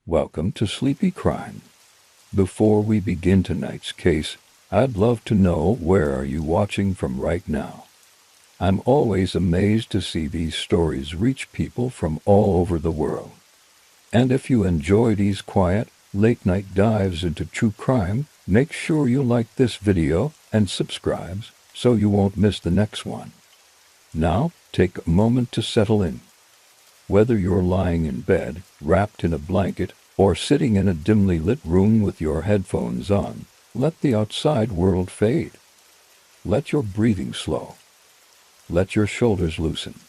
Welcome to Sleepy Crime. Before we begin tonight's case, I'd love to know where are you watching from right now. I'm always amazed to see these stories reach people from all over the world. And if you enjoy these quiet, late-night dives into true crime, make sure you like this video and subscribe so you won't miss the next one. Now, take a moment to settle in. Whether you're lying in bed, wrapped in a blanket, or sitting in a dimly lit room with your headphones on, let the outside world fade. Let your breathing slow. Let your shoulders loosen.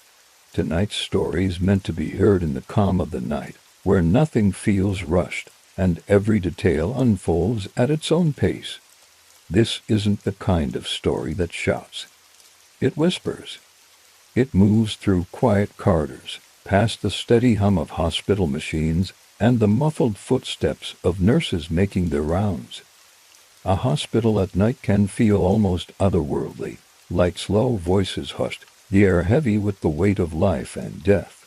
Tonight's story is meant to be heard in the calm of the night, where nothing feels rushed, and every detail unfolds at its own pace. This isn't the kind of story that shouts. It whispers. It moves through quiet corridors, past the steady hum of hospital machines and the muffled footsteps of nurses making their rounds. A hospital at night can feel almost otherworldly, like slow voices hushed, the air heavy with the weight of life and death.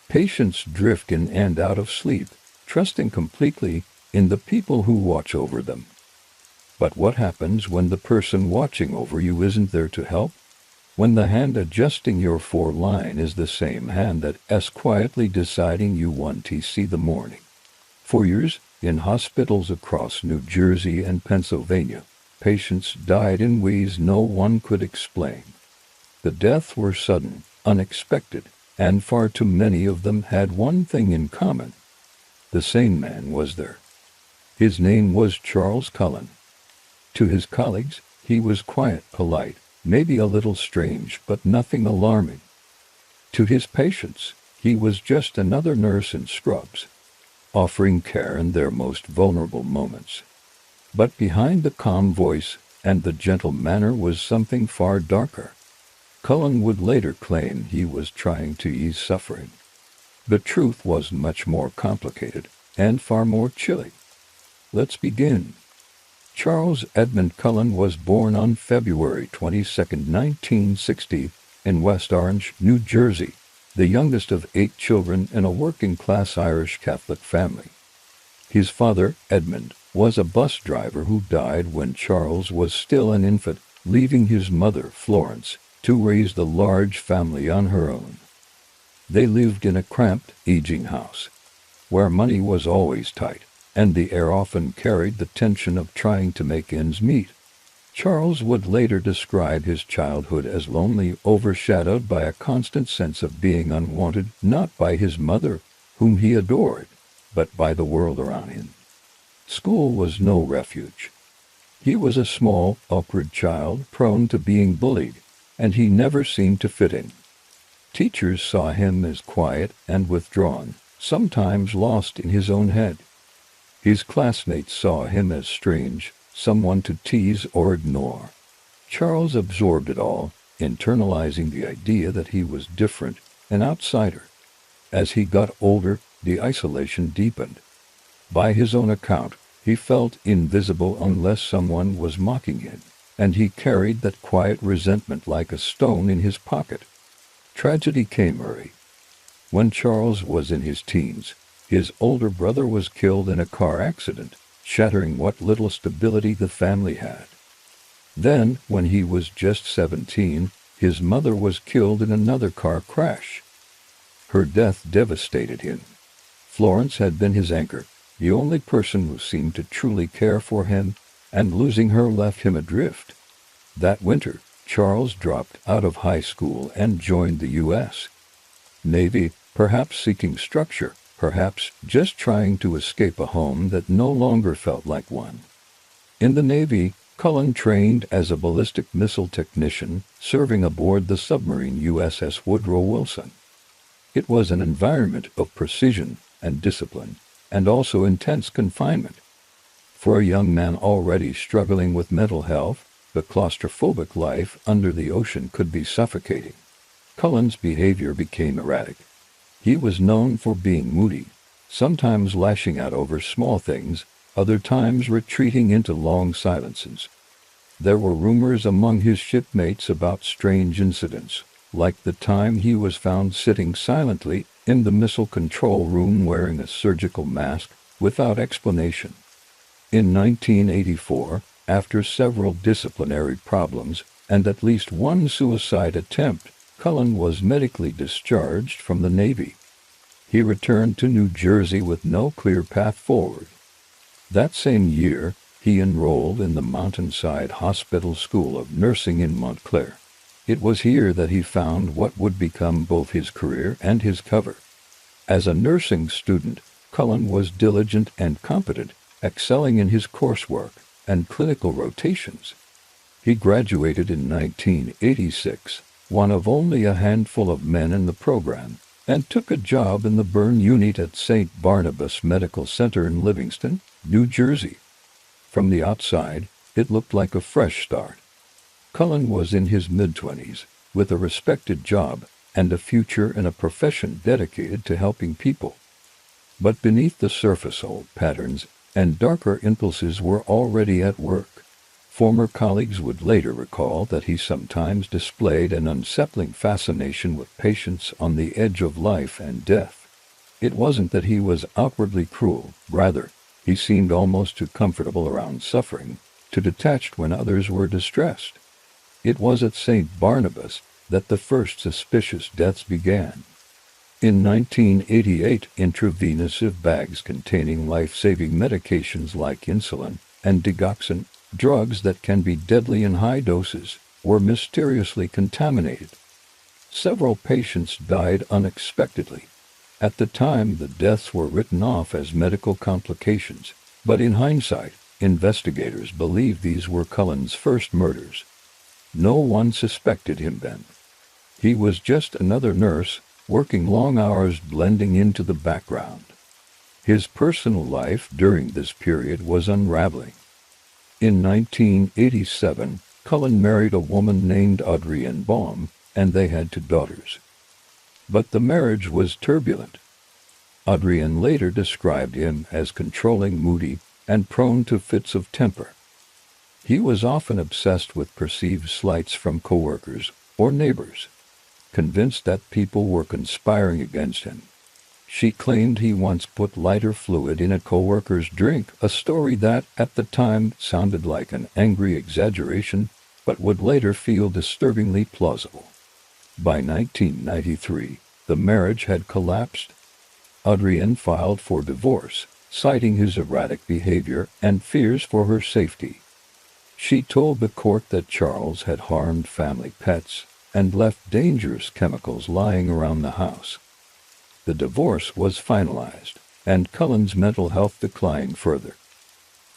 Patients drift in and out of sleep, trusting completely in the people who watch over them. But what happens when the person watching over you isn't there to help? When the hand adjusting your foreline is the same hand that is quietly deciding you want to see the morning. For years, in hospitals across New Jersey and Pennsylvania, patients died in ways no one could explain. The deaths were sudden, unexpected, and far too many of them had one thing in common. The same man was there. His name was Charles Cullen. To his colleagues, he was quiet, polite, maybe a little strange, but nothing alarming. To his patients, he was just another nurse in scrubs, offering care in their most vulnerable moments. But behind the calm voice and the gentle manner was something far darker. Cullen would later claim he was trying to ease suffering. The truth was much more complicated and far more chilling. Let's begin. Charles Edmund Cullen was born on February 22, 1960, in West Orange, New Jersey, the youngest of 8 children in a working-class Irish Catholic family. His father, Edmund, was a bus driver who died when Charles was still an infant, leaving his mother, Florence, to raise the large family on her own. They lived in a cramped, aging house, where money was always tight, and the air often carried the tension of trying to make ends meet. Charles would later describe his childhood as lonely, overshadowed by a constant sense of being unwanted, not by his mother, whom he adored, but by the world around him. School was no refuge. He was a small, awkward child, prone to being bullied, and he never seemed to fit in. Teachers saw him as quiet and withdrawn, sometimes lost in his own head. His classmates saw him as strange, someone to tease or ignore. Charles absorbed it all, internalizing the idea that he was different, an outsider. As he got older, the isolation deepened. By his own account, he felt invisible unless someone was mocking him, and he carried that quiet resentment like a stone in his pocket. Tragedy came early. When Charles was in his teens, his older brother was killed in a car accident, shattering what little stability the family had. Then, when he was just 17, his mother was killed in another car crash. Her death devastated him. Florence had been his anchor, the only person who seemed to truly care for him, and losing her left him adrift. That winter, Charles dropped out of high school and joined the U.S. Navy, perhaps seeking structure, perhaps just trying to escape a home that no longer felt like one. In the Navy, Cullen trained as a ballistic missile technician, serving aboard the submarine USS Woodrow Wilson. It was an environment of precision and discipline, and also intense confinement. For a young man already struggling with mental health, the claustrophobic life under the ocean could be suffocating. Cullen's behavior became erratic. He was known for being moody, sometimes lashing out over small things, other times retreating into long silences. There were rumors among his shipmates about strange incidents, like the time he was found sitting silently in the missile control room wearing a surgical mask without explanation. In 1984, after several disciplinary problems and at least one suicide attempt, Cullen was medically discharged from the Navy. He returned to New Jersey with no clear path forward. That same year, he enrolled in the Mountainside Hospital School of Nursing in Montclair. It was here that he found what would become both his career and his cover. As a nursing student, Cullen was diligent and competent, excelling in his coursework and clinical rotations. He graduated in 1986, one of only a handful of men in the program, and took a job in the burn unit at St. Barnabas Medical Center in Livingston, New Jersey. From the outside, it looked like a fresh start. Cullen was in his mid-20s, with a respected job and a future in a profession dedicated to helping people. But beneath the surface, old patterns and darker impulses were already at work. Former colleagues would later recall that he sometimes displayed an unsettling fascination with patients on the edge of life and death. It wasn't that he was outwardly cruel, rather, he seemed almost too comfortable around suffering, too detached when others were distressed. It was at St. Barnabas that the first suspicious deaths began. In 1988, intravenous bags containing life-saving medications like insulin and digoxin, drugs that can be deadly in high doses, were mysteriously contaminated. Several patients died unexpectedly. At the time, the deaths were written off as medical complications, but in hindsight, investigators believe these were Cullen's first murders. No one suspected him then. He was just another nurse, working long hours blending into the background. His personal life during this period was unraveling. In 1987, Cullen married a woman named Adrienne Baum, and they had 2 daughters. But the marriage was turbulent. Adrienne later described him as controlling, moody, and prone to fits of temper. He was often obsessed with perceived slights from coworkers or neighbors, convinced that people were conspiring against him. She claimed he once put lighter fluid in a coworker's drink, a story that, at the time, sounded like an angry exaggeration, but would later feel disturbingly plausible. By 1993, the marriage had collapsed. Adrienne filed for divorce, citing his erratic behavior and fears for her safety. She told the court that Charles had harmed family pets and left dangerous chemicals lying around the house. The divorce was finalized, and Cullen's mental health declined further.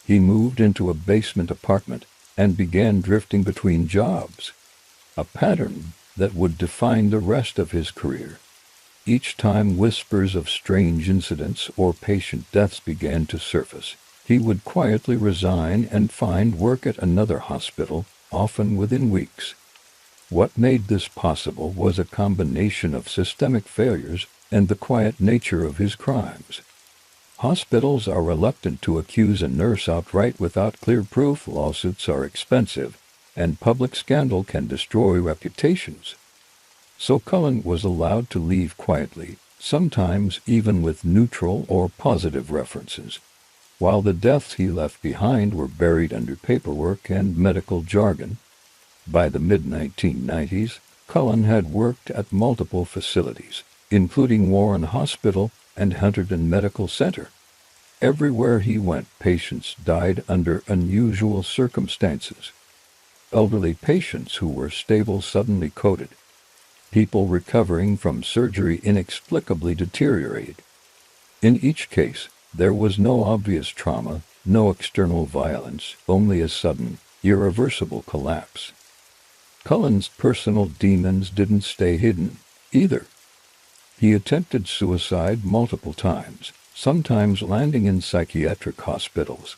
He moved into a basement apartment and began drifting between jobs, a pattern that would define the rest of his career. Each time whispers of strange incidents or patient deaths began to surface, he would quietly resign and find work at another hospital, often within weeks. What made this possible was a combination of systemic failures and the quiet nature of his crimes. Hospitals are reluctant to accuse a nurse outright without clear proof. Lawsuits are expensive, and public scandal can destroy reputations. So Cullen was allowed to leave quietly, sometimes even with neutral or positive references, while the deaths he left behind were buried under paperwork and medical jargon. By the mid-1990s, Cullen had worked at multiple facilities, including Warren Hospital and Hunterdon Medical Center. Everywhere he went, patients died under unusual circumstances. Elderly patients who were stable suddenly coded. People recovering from surgery inexplicably deteriorated. In each case, there was no obvious trauma, no external violence, only a sudden, irreversible collapse. Cullen's personal demons didn't stay hidden, either. He attempted suicide multiple times, sometimes landing in psychiatric hospitals.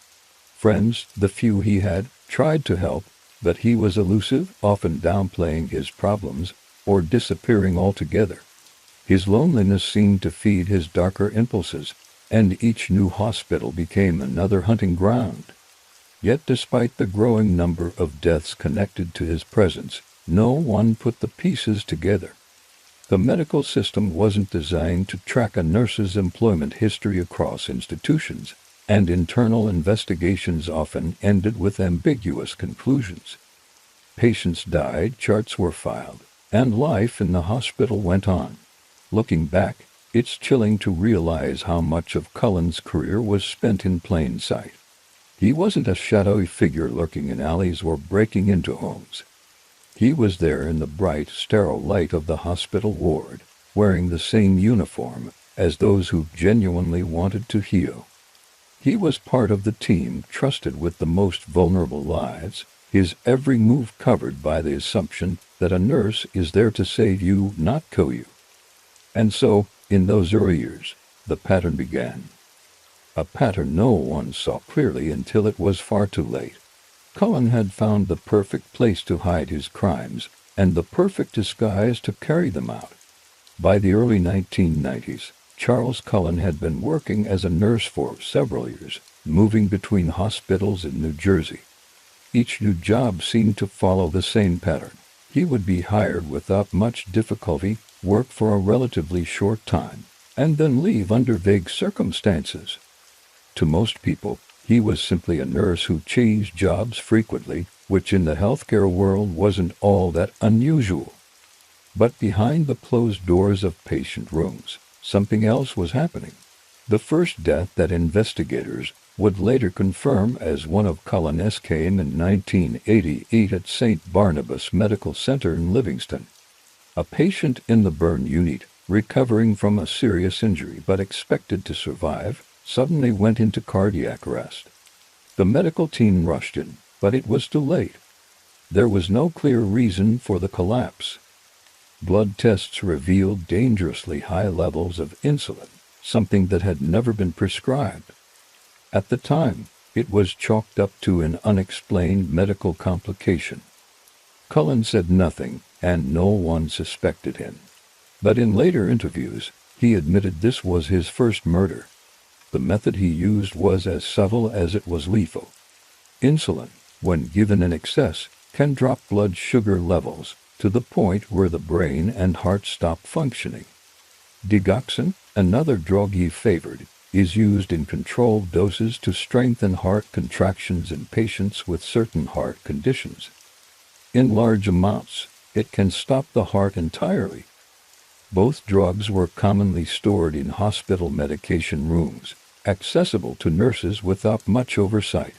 Friends, the few he had, tried to help, but he was elusive, often downplaying his problems or disappearing altogether. His loneliness seemed to feed his darker impulses, and each new hospital became another hunting ground. Yet despite the growing number of deaths connected to his presence, no one put the pieces together. The medical system wasn't designed to track a nurse's employment history across institutions, and internal investigations often ended with ambiguous conclusions. Patients died, charts were filed, and life in the hospital went on. Looking back, it's chilling to realize how much of Cullen's career was spent in plain sight. He wasn't a shadowy figure lurking in alleys or breaking into homes. He was there in the bright, sterile light of the hospital ward, wearing the same uniform as those who genuinely wanted to heal. He was part of the team trusted with the most vulnerable lives, his every move covered by the assumption that a nurse is there to save you, not kill you. And so, in those early years, the pattern began. A pattern no one saw clearly until it was far too late. Cullen had found the perfect place to hide his crimes, and the perfect disguise to carry them out. By the early 1990s, Charles Cullen had been working as a nurse for several years, moving between hospitals in New Jersey. Each new job seemed to follow the same pattern. He would be hired without much difficulty, work for a relatively short time, and then leave under vague circumstances. To most people, he was simply a nurse who changed jobs frequently, which in the healthcare world wasn't all that unusual. But behind the closed doors of patient rooms, something else was happening. The first death that investigators would later confirm as one of Cullen's came in 1988 at St. Barnabas Medical Center in Livingston. A patient in the burn unit, recovering from a serious injury but expected to survive, suddenly went into cardiac arrest. The medical team rushed in, but it was too late. There was no clear reason for the collapse. Blood tests revealed dangerously high levels of insulin, something that had never been prescribed. At the time, it was chalked up to an unexplained medical complication. Cullen said nothing, and no one suspected him. But in later interviews, he admitted this was his first murder. The method he used was as subtle as it was lethal. Insulin, when given in excess, can drop blood sugar levels to the point where the brain and heart stop functioning. Digoxin, another drug he favored, is used in controlled doses to strengthen heart contractions in patients with certain heart conditions. In large amounts, it can stop the heart entirely. Both drugs were commonly stored in hospital medication rooms, accessible to nurses without much oversight.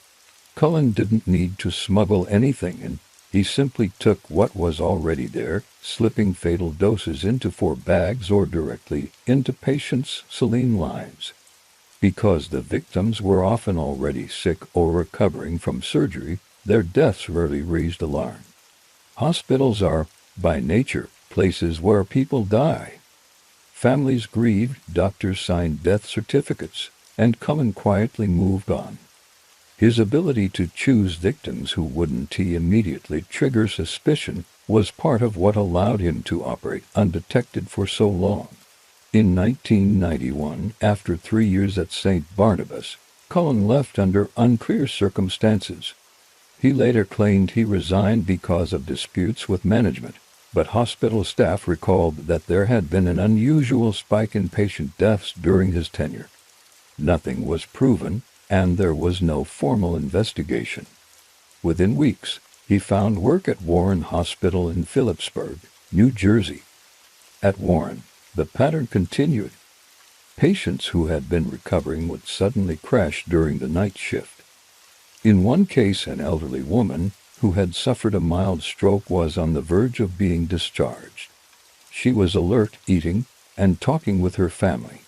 Cullen didn't need to smuggle anything in. He simply took what was already there, slipping fatal doses into 4 bags or directly into patients' saline lines. Because the victims were often already sick or recovering from surgery, their deaths rarely raised alarm. Hospitals are, by nature, places where people die. Families grieved, doctors signed death certificates, and Cullen quietly moved on. His ability to choose victims who wouldn't immediately trigger suspicion was part of what allowed him to operate undetected for so long. In 1991, after 3 years at St. Barnabas, Cullen left under unclear circumstances. He later claimed he resigned because of disputes with management, but hospital staff recalled that there had been an unusual spike in patient deaths during his tenure. Nothing was proven, and there was no formal investigation. Within weeks, he found work at Warren Hospital in Phillipsburg, New Jersey. At Warren, the pattern continued. Patients who had been recovering would suddenly crash during the night shift. In one case, an elderly woman who had suffered a mild stroke was on the verge of being discharged. She was alert, eating, and talking with her family.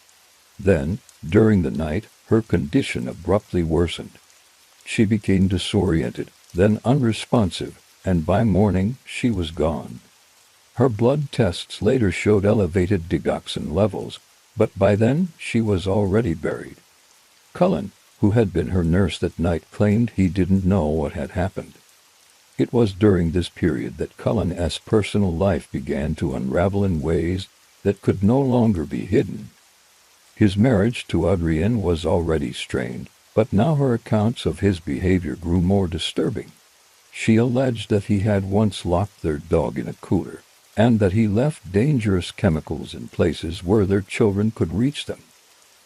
Then, during the night, her condition abruptly worsened. She became disoriented, then unresponsive, and by morning she was gone. Her blood tests later showed elevated digoxin levels, but by then she was already buried. Cullen, who had been her nurse that night, claimed he didn't know what had happened. It was during this period that Cullen's personal life began to unravel in ways that could no longer be hidden. His marriage to Adrienne was already strained, but now her accounts of his behavior grew more disturbing. She alleged that he had once locked their dog in a cooler, and that he left dangerous chemicals in places where their children could reach them.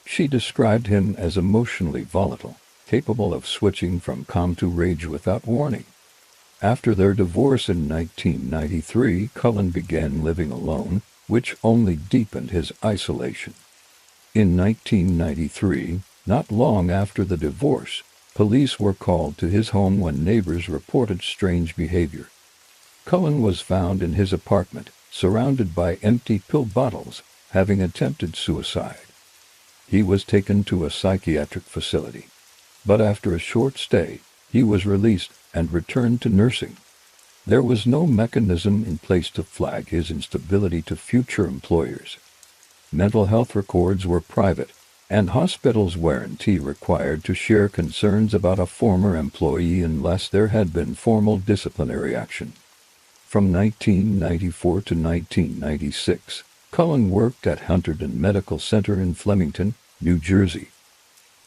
She described him as emotionally volatile, capable of switching from calm to rage without warning. After their divorce in 1993, Cullen began living alone, which only deepened his isolation. In 1993, not long after the divorce, police were called to his home when neighbors reported strange behavior. Cullen was found in his apartment, surrounded by empty pill bottles, having attempted suicide. He was taken to a psychiatric facility, but after a short stay, he was released and returned to nursing. There was no mechanism in place to flag his instability to future employers. Mental health records were private, and hospitals weren't required to share concerns about a former employee unless there had been formal disciplinary action. From 1994 to 1996, Cullen worked at Hunterdon Medical Center in Flemington, New Jersey.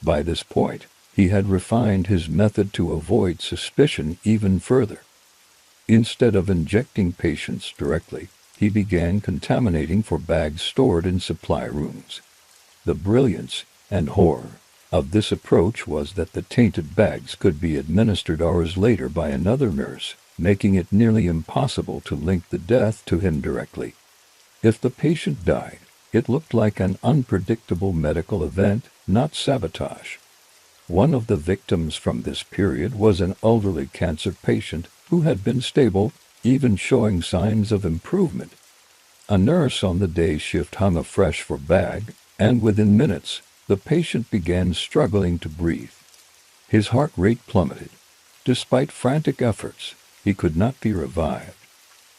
By this point, he had refined his method to avoid suspicion even further. Instead of injecting patients directly, he began contaminating for bags stored in supply rooms. The brilliance and horror of this approach was that the tainted bags could be administered hours later by another nurse, making it nearly impossible to link the death to him directly. If the patient died, it looked like an unpredictable medical event, not sabotage. One of the victims from this period was an elderly cancer patient who had been stable, even showing signs of improvement. A nurse on the day shift hung a fresh bag, and within minutes, the patient began struggling to breathe. His heart rate plummeted. Despite frantic efforts, he could not be revived.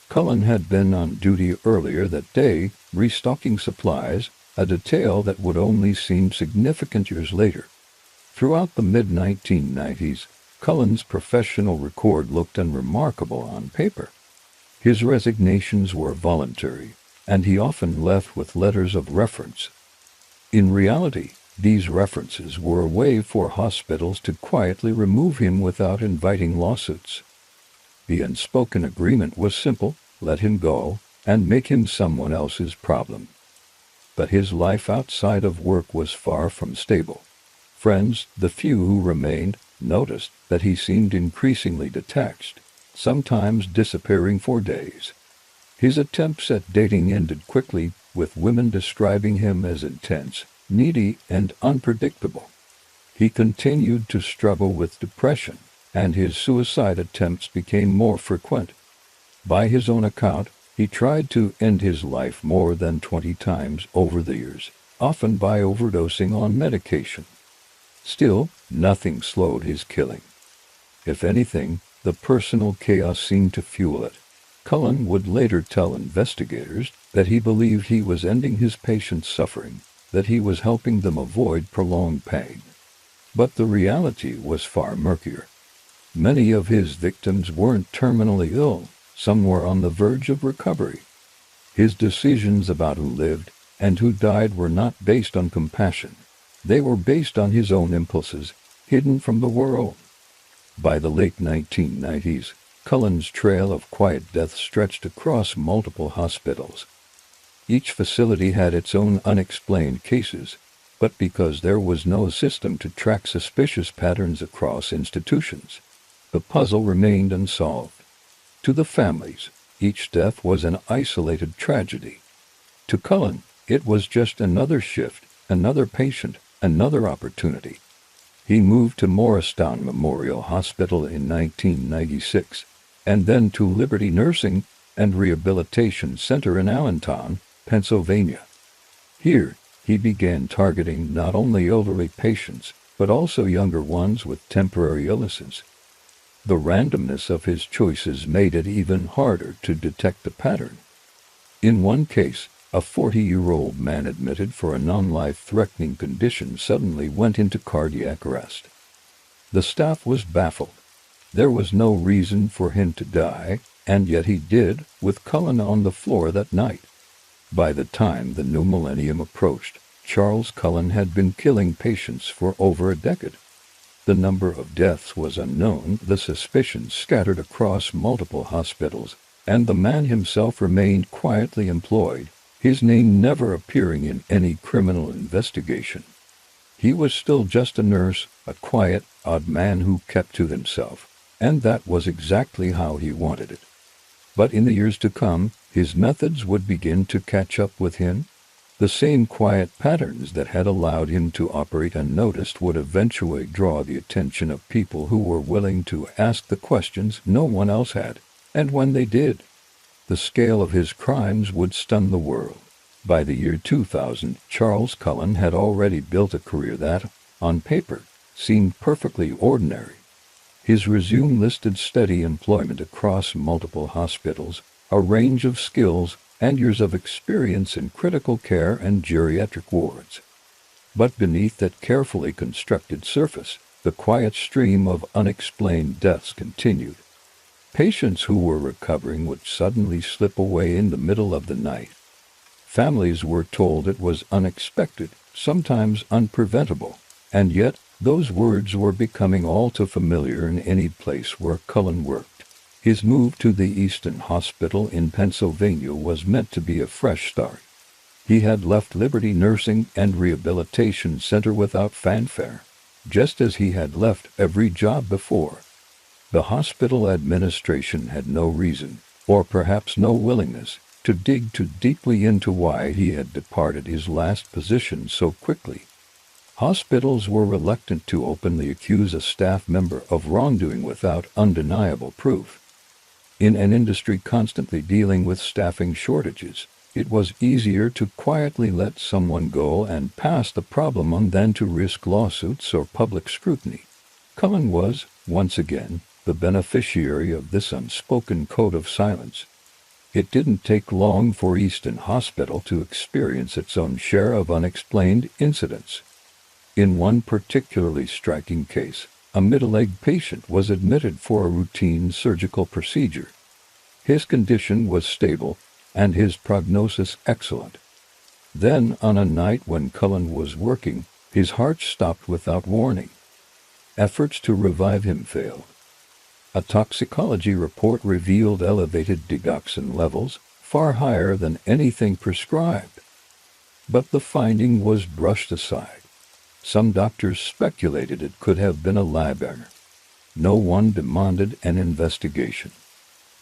Cullen had been on duty earlier that day, restocking supplies, a detail that would only seem significant years later. Throughout the mid-1990s, Cullen's professional record looked unremarkable on paper. His resignations were voluntary, and he often left with letters of reference. In reality, these references were a way for hospitals to quietly remove him without inviting lawsuits. The unspoken agreement was simple: let him go, and make him someone else's problem. But his life outside of work was far from stable. Friends, the few who remained, noticed that he seemed increasingly detached, sometimes disappearing for days. His attempts at dating ended quickly, with women describing him as intense, needy, and unpredictable. He continued to struggle with depression, and his suicide attempts became more frequent. By his own account, he tried to end his life more than 20 times over the years, often by overdosing on medication. Still, nothing slowed his killing. If anything, the personal chaos seemed to fuel it. Cullen would later tell investigators that he believed he was ending his patients' suffering, that he was helping them avoid prolonged pain. But the reality was far murkier. Many of his victims weren't terminally ill. Some were on the verge of recovery. His decisions about who lived and who died were not based on compassion. They were based on his own impulses, hidden from the world. By the late 1990s, Cullen's trail of quiet death stretched across multiple hospitals. Each facility had its own unexplained cases, but because there was no system to track suspicious patterns across institutions, the puzzle remained unsolved. To the families, each death was an isolated tragedy. To Cullen, it was just another shift, another patient, another opportunity. He moved to Morristown Memorial Hospital in 1996, and then to Liberty Nursing and Rehabilitation Center in Allentown, Pennsylvania. Here, he began targeting not only elderly patients, but also younger ones with temporary illnesses. The randomness of his choices made it even harder to detect a pattern. In one case, a 40-year-old man admitted for a non-life-threatening condition suddenly went into cardiac arrest. The staff was baffled. There was no reason for him to die, and yet he did, with Cullen on the floor that night. By the time the new millennium approached, Charles Cullen had been killing patients for over a decade. The number of deaths was unknown, the suspicions scattered across multiple hospitals, and the man himself remained quietly employed, his name never appearing in any criminal investigation. He was still just a nurse, a quiet, odd man who kept to himself, and that was exactly how he wanted it. But in the years to come, his methods would begin to catch up with him. The same quiet patterns that had allowed him to operate unnoticed would eventually draw the attention of people who were willing to ask the questions no one else had, and when they did, the scale of his crimes would stun the world. By the year 2000, Charles Cullen had already built a career that, on paper, seemed perfectly ordinary. His resume listed steady employment across multiple hospitals, a range of skills, and years of experience in critical care and geriatric wards. But beneath that carefully constructed surface, the quiet stream of unexplained deaths continued. Patients who were recovering would suddenly slip away in the middle of the night. Families were told it was unexpected, sometimes unpreventable, and yet those words were becoming all too familiar in any place where Cullen worked. His move to the Easton Hospital in Pennsylvania was meant to be a fresh start. He had left Liberty Nursing and Rehabilitation Center without fanfare, just as he had left every job before. The hospital administration had no reason, or perhaps no willingness, to dig too deeply into why he had departed his last position so quickly. Hospitals were reluctant to openly accuse a staff member of wrongdoing without undeniable proof. In an industry constantly dealing with staffing shortages, it was easier to quietly let someone go and pass the problem on than to risk lawsuits or public scrutiny. Cullen was, once again, the beneficiary of this unspoken code of silence. It didn't take long for Easton Hospital to experience its own share of unexplained incidents. In one particularly striking case, a middle-aged patient was admitted for a routine surgical procedure. His condition was stable, and his prognosis excellent. Then, on a night when Cullen was working, his heart stopped without warning. Efforts to revive him failed. A toxicology report revealed elevated digoxin levels, far higher than anything prescribed. But the finding was brushed aside. Some doctors speculated it could have been a lab error. No one demanded an investigation.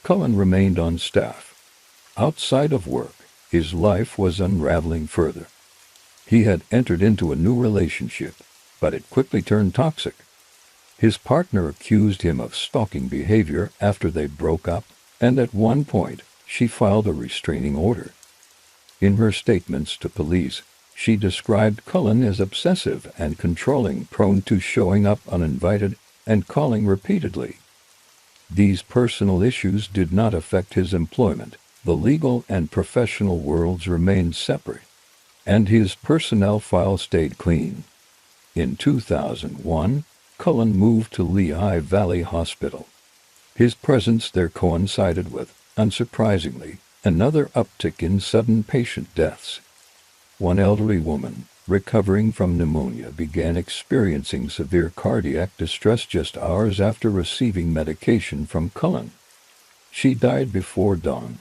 Cullen remained on staff. Outside of work, his life was unraveling further. He had entered into a new relationship, but it quickly turned toxic. His partner accused him of stalking behavior after they broke up, and at one point, she filed a restraining order. In her statements to police, she described Cullen as obsessive and controlling, prone to showing up uninvited and calling repeatedly. These personal issues did not affect his employment. The legal and professional worlds remained separate, and his personnel file stayed clean. In 2001, Cullen moved to Lehigh Valley Hospital. His presence there coincided with, unsurprisingly, another uptick in sudden patient deaths. One elderly woman, recovering from pneumonia, began experiencing severe cardiac distress just hours after receiving medication from Cullen. She died before dawn.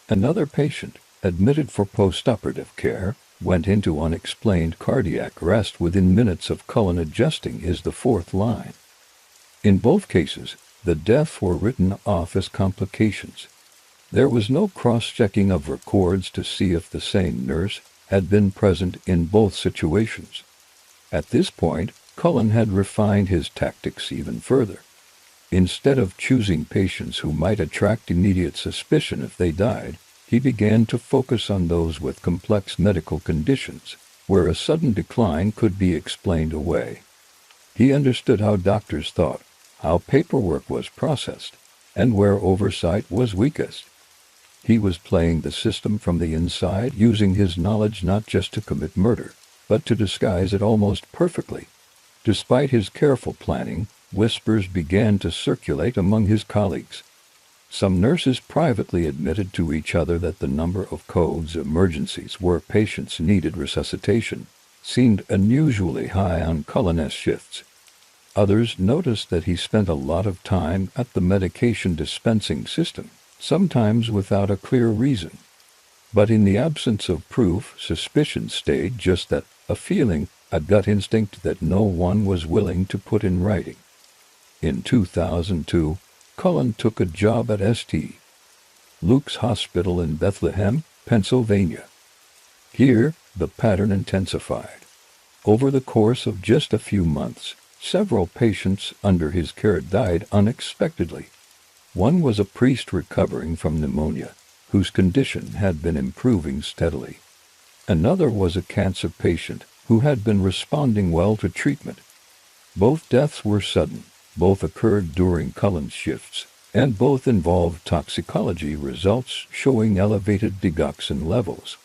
Another patient, admitted for postoperative care, went into unexplained cardiac arrest within minutes of Cullen adjusting his the fourth line. In both cases, the deaths were written off as complications. There was no cross-checking of records to see if the same nurse had been present in both situations. At this point, Cullen had refined his tactics even further. Instead of choosing patients who might attract immediate suspicion if they died, he began to focus on those with complex medical conditions, where a sudden decline could be explained away. He understood how doctors thought, how paperwork was processed, and where oversight was weakest. He was playing the system from the inside, using his knowledge not just to commit murder, but to disguise it almost perfectly. Despite his careful planning, whispers began to circulate among his colleagues. Some nurses privately admitted to each other that the number of codes emergencies where patients needed resuscitation seemed unusually high on Cullen's shifts. Others noticed that he spent a lot of time at the medication dispensing system, sometimes without a clear reason. But in the absence of proof, suspicion stayed just that, a feeling, a gut instinct that no one was willing to put in writing. In 2002, Cullen took a job at St. Luke's Hospital in Bethlehem, Pennsylvania. Here, the pattern intensified. Over the course of just a few months, several patients under his care died unexpectedly. One was a priest recovering from pneumonia, whose condition had been improving steadily. Another was a cancer patient who had been responding well to treatment. Both deaths were sudden, both occurred during Cullen's shifts, and both involved toxicology results showing elevated digoxin levels.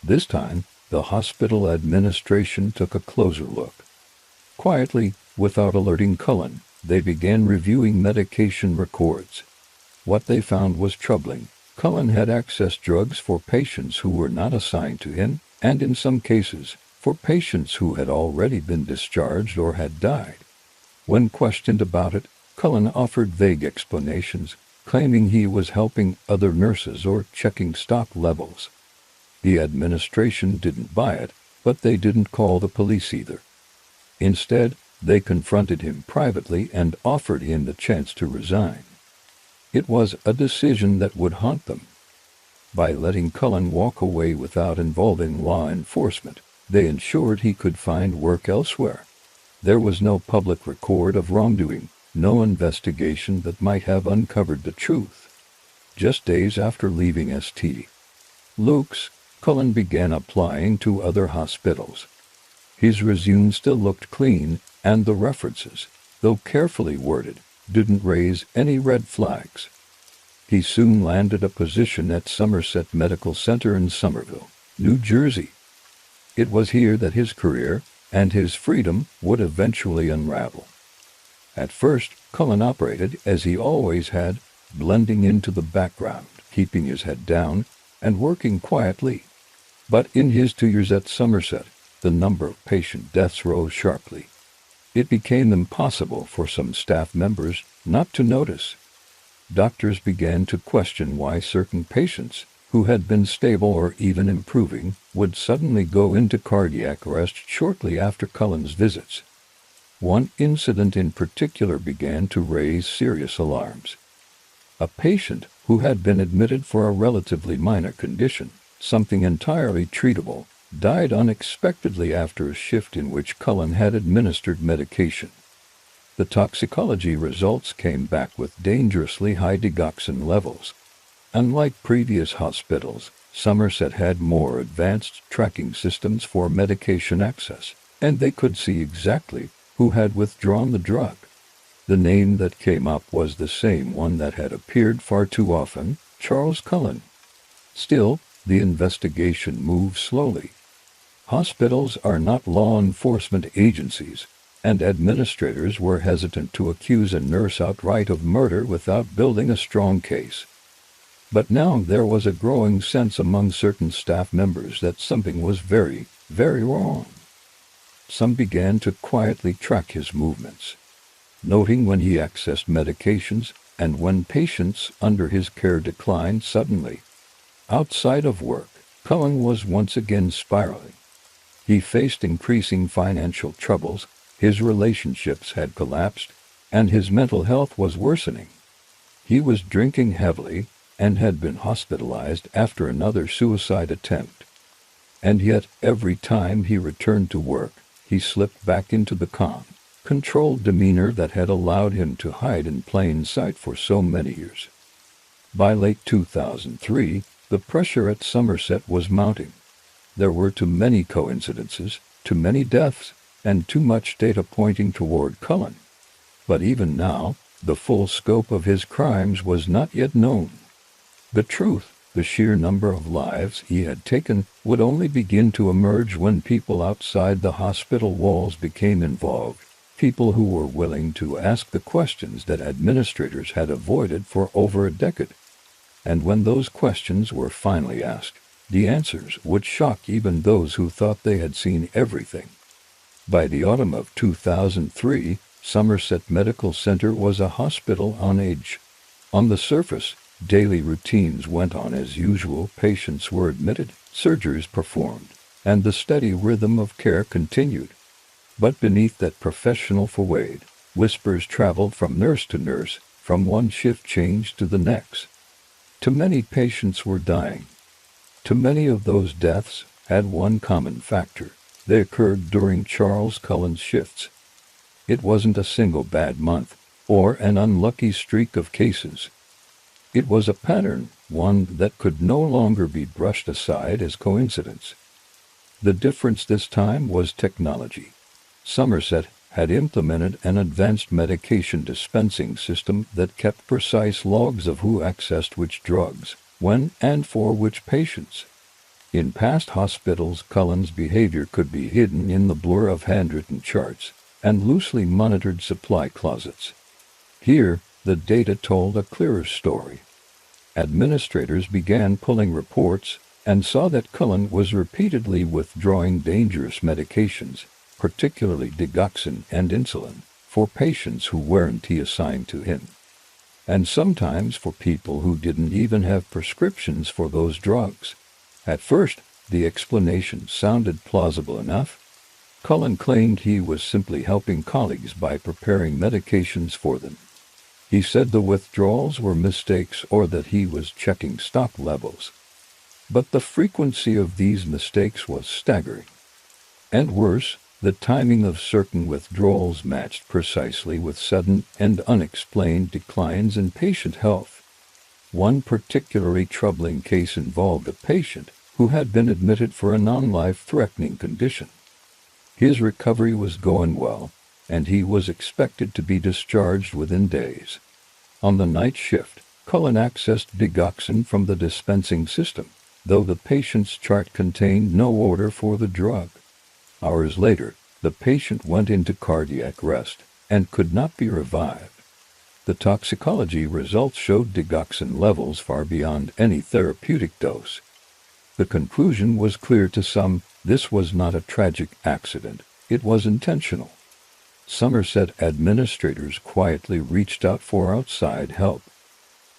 This time, the hospital administration took a closer look. Quietly, without alerting Cullen, they began reviewing medication records. What they found was troubling. Cullen had accessed drugs for patients who were not assigned to him, and in some cases, for patients who had already been discharged or had died. When questioned about it, Cullen offered vague explanations, claiming he was helping other nurses or checking stock levels. The administration didn't buy it, but they didn't call the police either. Instead, they confronted him privately and offered him the chance to resign. It was a decision that would haunt them. By letting Cullen walk away without involving law enforcement, they ensured he could find work elsewhere. There was no public record of wrongdoing, no investigation that might have uncovered the truth. Just days after leaving St. Luke's, Cullen began applying to other hospitals. His resume still looked clean, and the references, though carefully worded, didn't raise any red flags. He soon landed a position at Somerset Medical Center in Somerville, New Jersey. It was here that his career and his freedom would eventually unravel. At first, Cullen operated as he always had, blending into the background, keeping his head down, and working quietly. But in his 2 years at Somerset, the number of patient deaths rose sharply. It became impossible for some staff members not to notice. Doctors began to question why certain patients, who had been stable or even improving, would suddenly go into cardiac arrest shortly after Cullen's visits. One incident in particular began to raise serious alarms. A patient who had been admitted for a relatively minor condition, something entirely treatable, died unexpectedly after a shift in which Cullen had administered medication. The toxicology results came back with dangerously high digoxin levels. Unlike previous hospitals, Somerset had more advanced tracking systems for medication access, and they could see exactly who had withdrawn the drug. The name that came up was the same one that had appeared far too often, Charles Cullen. Still, the investigation moved slowly. Hospitals are not law enforcement agencies, and administrators were hesitant to accuse a nurse outright of murder without building a strong case. But now there was a growing sense among certain staff members that something was very, very wrong. Some began to quietly track his movements, noting when he accessed medications and when patients under his care declined suddenly. Outside of work, Cullen was once again spiraling. He faced increasing financial troubles, his relationships had collapsed, and his mental health was worsening. He was drinking heavily and had been hospitalized after another suicide attempt. And yet, every time he returned to work, he slipped back into the calm, controlled demeanor that had allowed him to hide in plain sight for so many years. By late 2003, the pressure at Somerset was mounting. There were too many coincidences, too many deaths, and too much data pointing toward Cullen. But even now, the full scope of his crimes was not yet known. The truth, the sheer number of lives he had taken, would only begin to emerge when people outside the hospital walls became involved, people who were willing to ask the questions that administrators had avoided for over a decade. And when those questions were finally asked, the answers would shock even those who thought they had seen everything. By the autumn of 2003, Somerset Medical Center was a hospital on edge. On the surface, Daily routines went on as usual, patients were admitted, surgeries performed, and the steady rhythm of care continued. But beneath that professional facade, whispers traveled from nurse to nurse, from one shift change to the next. Too many patients were dying. Too many of those deaths had one common factor. They occurred during Charles Cullen's shifts. It wasn't a single bad month, or an unlucky streak of cases. It was a pattern, one that could no longer be brushed aside as coincidence. The difference this time was technology. Somerset had implemented an advanced medication dispensing system that kept precise logs of who accessed which drugs, when and for which patients. In past hospitals, Cullen's behavior could be hidden in the blur of handwritten charts and loosely monitored supply closets. Here, the data told a clearer story. Administrators began pulling reports and saw that Cullen was repeatedly withdrawing dangerous medications, particularly digoxin and insulin, for patients who weren't assigned to him, and sometimes for people who didn't even have prescriptions for those drugs. At first, the explanation sounded plausible enough. Cullen claimed he was simply helping colleagues by preparing medications for them. He said the withdrawals were mistakes or that he was checking stock levels. But the frequency of these mistakes was staggering. And worse, the timing of certain withdrawals matched precisely with sudden and unexplained declines in patient health. One particularly troubling case involved a patient who had been admitted for a non-life-threatening condition. His recovery was going well, and he was expected to be discharged within days. On the night shift, Cullen accessed digoxin from the dispensing system, though the patient's chart contained no order for the drug. Hours later, the patient went into cardiac arrest and could not be revived. The toxicology results showed digoxin levels far beyond any therapeutic dose. The conclusion was clear to some: this was not a tragic accident, it was intentional. Somerset administrators quietly reached out for outside help.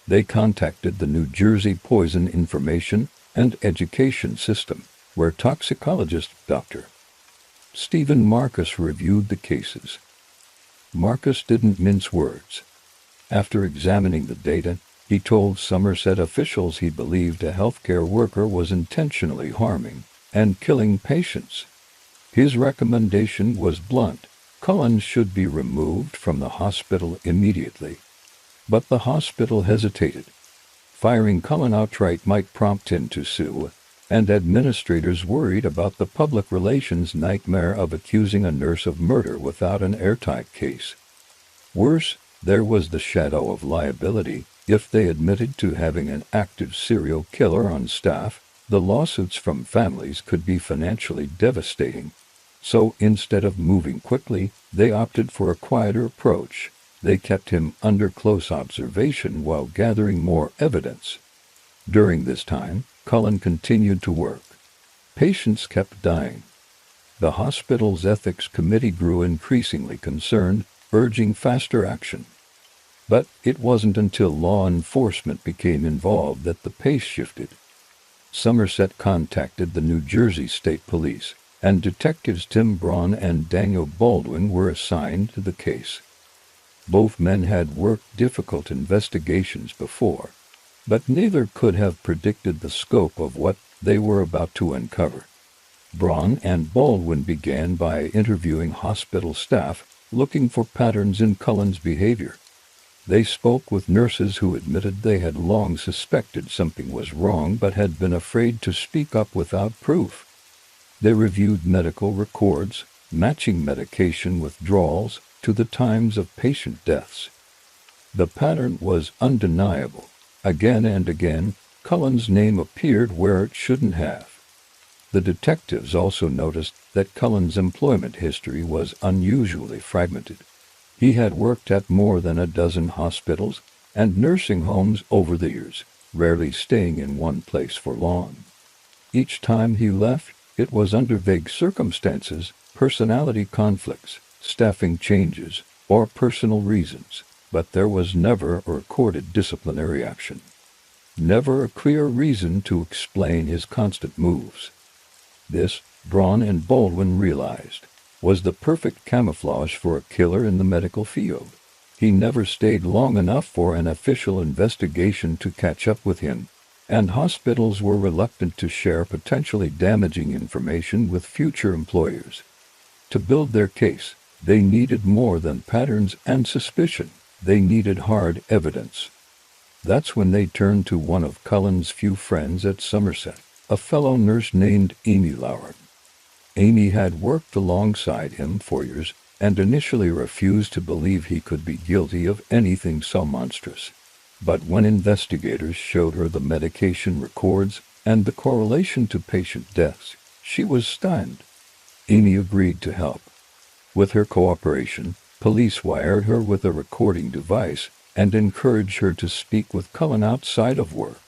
They contacted the New Jersey Poison Information and Education System, where toxicologist Dr. Stephen Marcus reviewed the cases. Marcus didn't mince words. After examining the data, he told Somerset officials he believed a healthcare worker was intentionally harming and killing patients. His recommendation was blunt: Cullen should be removed from the hospital immediately. But the hospital hesitated. Firing Cullen outright might prompt him to sue, and administrators worried about the public relations nightmare of accusing a nurse of murder without an airtight case. Worse, there was the shadow of liability. If they admitted to having an active serial killer on staff, the lawsuits from families could be financially devastating. So instead of moving quickly, they opted for a quieter approach. They kept him under close observation while gathering more evidence. During this time, Cullen continued to work. Patients kept dying. The hospital's ethics committee grew increasingly concerned, urging faster action. But it wasn't until law enforcement became involved that the pace shifted. Somerset contacted the New Jersey State Police, and detectives Tim Braun and Daniel Baldwin were assigned to the case. Both men had worked difficult investigations before, but neither could have predicted the scope of what they were about to uncover. Braun and Baldwin began by interviewing hospital staff, looking for patterns in Cullen's behavior. They spoke with nurses who admitted they had long suspected something was wrong but had been afraid to speak up without proof. They reviewed medical records, matching medication withdrawals to the times of patient deaths. The pattern was undeniable. Again and again, Cullen's name appeared where it shouldn't have. The detectives also noticed that Cullen's employment history was unusually fragmented. He had worked at more than a dozen hospitals and nursing homes over the years, rarely staying in one place for long. Each time he left, it was under vague circumstances, personality conflicts, staffing changes, or personal reasons, but there was never a recorded disciplinary action. never a clear reason to explain his constant moves. This, Braun and Baldwin realized, was the perfect camouflage for a killer in the medical field. He never stayed long enough for an official investigation to catch up with him, and hospitals were reluctant to share potentially damaging information with future employers. To build their case, they needed more than patterns and suspicion. They needed hard evidence. That's when they turned to one of Cullen's few friends at Somerset, a fellow nurse named Amy Lauren. Amy had worked alongside him for years and initially refused to believe he could be guilty of anything so monstrous. But when investigators showed her the medication records and the correlation to patient deaths, she was stunned. Amy agreed to help. With her cooperation, police wired her with a recording device and encouraged her to speak with Cullen outside of work.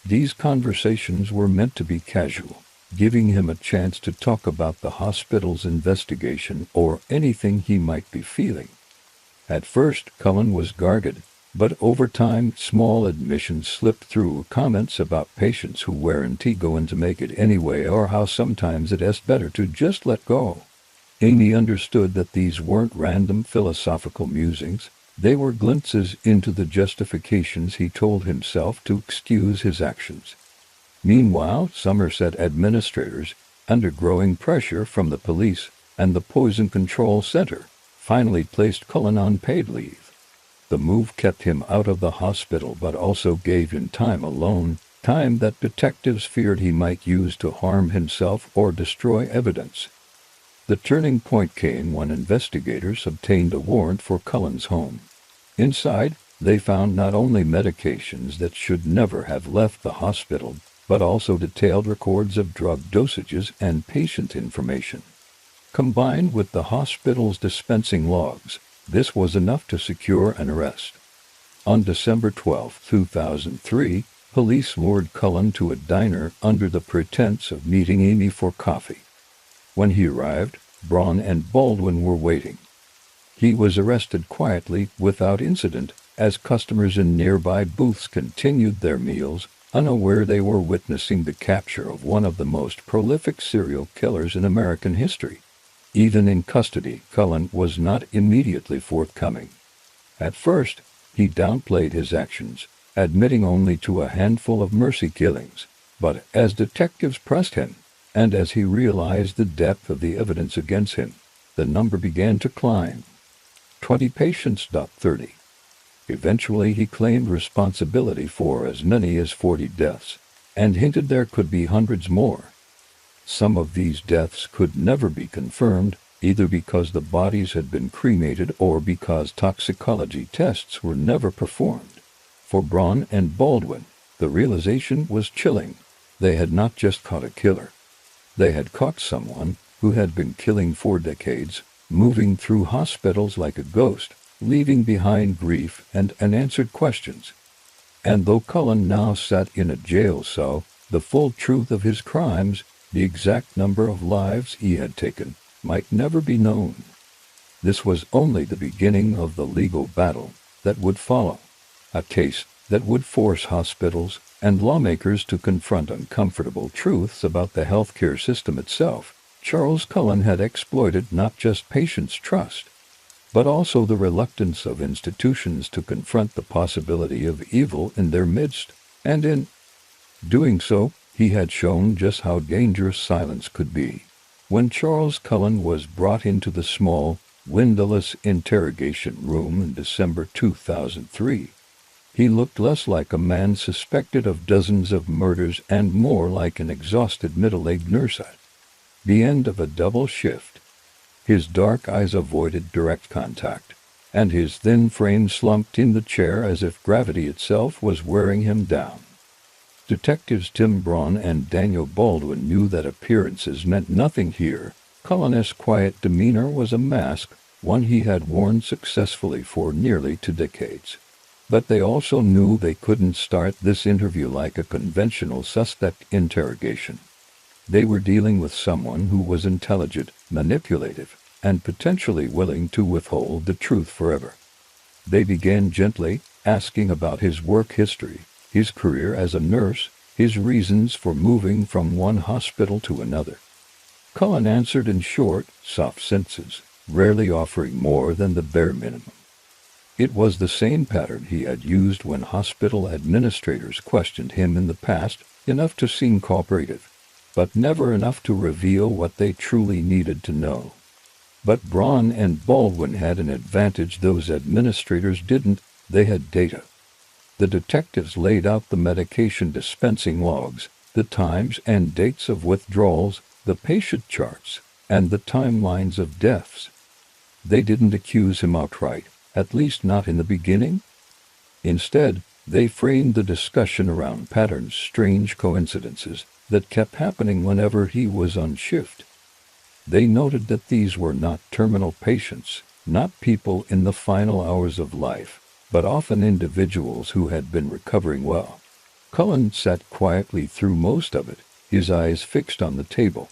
These conversations were meant to be casual, giving him a chance to talk about the hospital's investigation or anything he might be feeling. At first, Cullen was guarded, but over time, small admissions slipped through, comments about patients who weren't going to make it anyway or how sometimes it's better to just let go. Amy understood that these weren't random philosophical musings. They were glimpses into the justifications he told himself to excuse his actions. Meanwhile, Somerset administrators, under growing pressure from the police and the Poison Control Center, finally placed Cullen on paid leave. The move kept him out of the hospital but also gave him time alone, time that detectives feared he might use to harm himself or destroy evidence. The turning point came when investigators obtained a warrant for Cullen's home. Inside, they found not only medications that should never have left the hospital, but also detailed records of drug dosages and patient information. Combined with the hospital's dispensing logs, this was enough to secure an arrest. On December 12, 2003, police lured Cullen to a diner under the pretense of meeting Amy for coffee. When he arrived, Braun and Baldwin were waiting. He was arrested quietly, without incident, as customers in nearby booths continued their meals, unaware they were witnessing the capture of one of the most prolific serial killers in American history. Even in custody, Cullen was not immediately forthcoming. At first, he downplayed his actions, admitting only to a handful of mercy killings. But as detectives pressed him, and as he realized the depth of the evidence against him, the number began to climb. 20 patients, 30. Eventually he claimed responsibility for as many as 40 deaths, and hinted there could be hundreds more. Some of these deaths could never be confirmed, either because the bodies had been cremated or because toxicology tests were never performed. For Braun and Baldwin, the realization was chilling. They had not just caught a killer. They had caught someone who had been killing for decades, moving through hospitals like a ghost, leaving behind grief and unanswered questions. And though Cullen now sat in a jail cell, the full truth of his crimes, the exact number of lives he had taken, might never be known. This was only the beginning of the legal battle that would follow, a case that would force hospitals and lawmakers to confront uncomfortable truths about the healthcare system itself. Charles Cullen had exploited not just patients' trust, but also the reluctance of institutions to confront the possibility of evil in their midst, and in doing so, he had shown just how dangerous silence could be. When Charles Cullen was brought into the small, windowless interrogation room in December 2003, he looked less like a man suspected of dozens of murders and more like an exhausted middle-aged nurse at the end of a double shift. His dark eyes avoided direct contact, and his thin frame slumped in the chair as if gravity itself was wearing him down. Detectives Tim Braun and Daniel Baldwin knew that appearances meant nothing here. Cullen's quiet demeanor was a mask, one he had worn successfully for nearly 2 decades. But they also knew they couldn't start this interview like a conventional suspect interrogation. They were dealing with someone who was intelligent, manipulative, and potentially willing to withhold the truth forever. They began gently, asking about his work history, his career as a nurse, his reasons for moving from one hospital to another. Cullen answered in short, soft sentences, rarely offering more than the bare minimum. It was the same pattern he had used when hospital administrators questioned him in the past, enough to seem cooperative, but never enough to reveal what they truly needed to know. But Braun and Baldwin had an advantage those administrators didn't. They had data. The detectives laid out the medication dispensing logs, the times and dates of withdrawals, the patient charts, and the timelines of deaths. They didn't accuse him outright, at least not in the beginning. Instead, they framed the discussion around patterns, strange coincidences that kept happening whenever he was on shift. They noted that these were not terminal patients, not people in the final hours of life, but often individuals who had been recovering well. Cullen sat quietly through most of it, his eyes fixed on the table.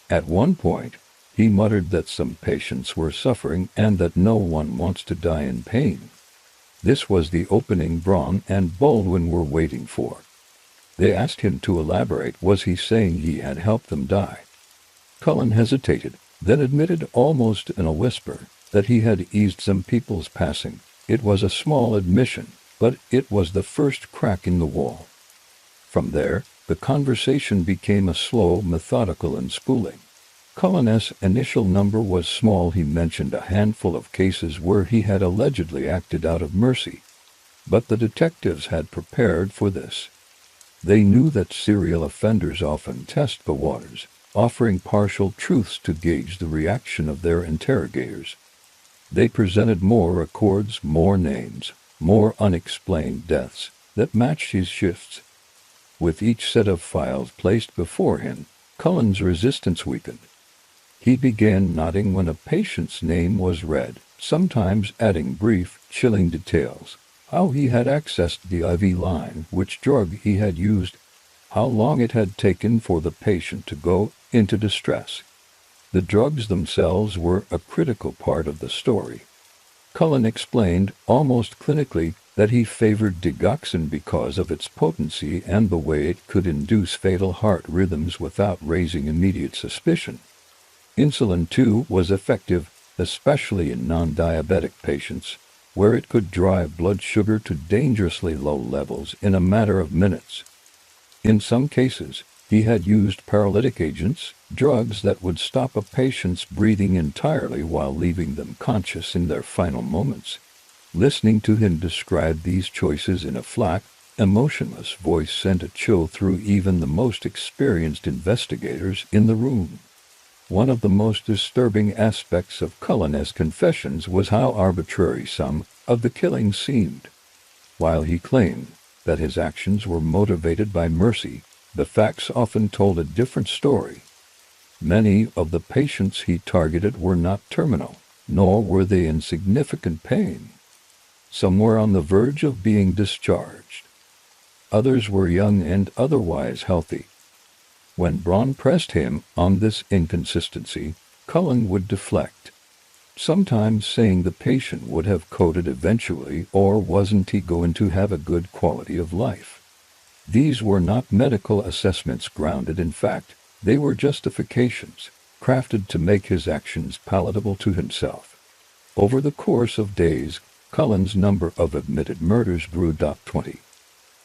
At one point, he muttered that some patients were suffering and that no one wants to die in pain. This was the opening Braun and Baldwin were waiting for. They asked him to elaborate. Was he saying he had helped them die? Cullen hesitated, then admitted almost in a whisper that he had eased some people's passing. It was a small admission, but it was the first crack in the wall. From there, the conversation became a slow, methodical unspooling. Cullen's initial number was small. He mentioned a handful of cases where he had allegedly acted out of mercy. But the detectives had prepared for this. They knew that serial offenders often test the waters, offering partial truths to gauge the reaction of their interrogators. They presented more records, more names, more unexplained deaths that matched his shifts. With each set of files placed before him, Cullen's resistance weakened. He began nodding when a patient's name was read, sometimes adding brief, chilling details. How he had accessed the IV line, which drug he had used, how long it had taken for the patient to go into distress. The drugs themselves were a critical part of the story. Cullen explained, almost clinically, that he favored digoxin because of its potency and the way it could induce fatal heart rhythms without raising immediate suspicion. Insulin, too, was effective, especially in non-diabetic patients, where it could drive blood sugar to dangerously low levels in a matter of minutes. In some cases, he had used paralytic agents, drugs that would stop a patient's breathing entirely while leaving them conscious in their final moments. Listening to him describe these choices in a flat, emotionless voice sent a chill through even the most experienced investigators in the room. One of the most disturbing aspects of Cullen's confessions was how arbitrary some of the killings seemed. While he claimed that his actions were motivated by mercy, the facts often told a different story. Many of the patients he targeted were not terminal, nor were they in significant pain. Some were on the verge of being discharged. Others were young and otherwise healthy. When Braun pressed him on this inconsistency, Cullen would deflect, sometimes saying the patient would have coded eventually, or wasn't he going to have a good quality of life. These were not medical assessments grounded in fact, they were justifications, crafted to make his actions palatable to himself. Over the course of days, Cullen's number of admitted murders grew. 20,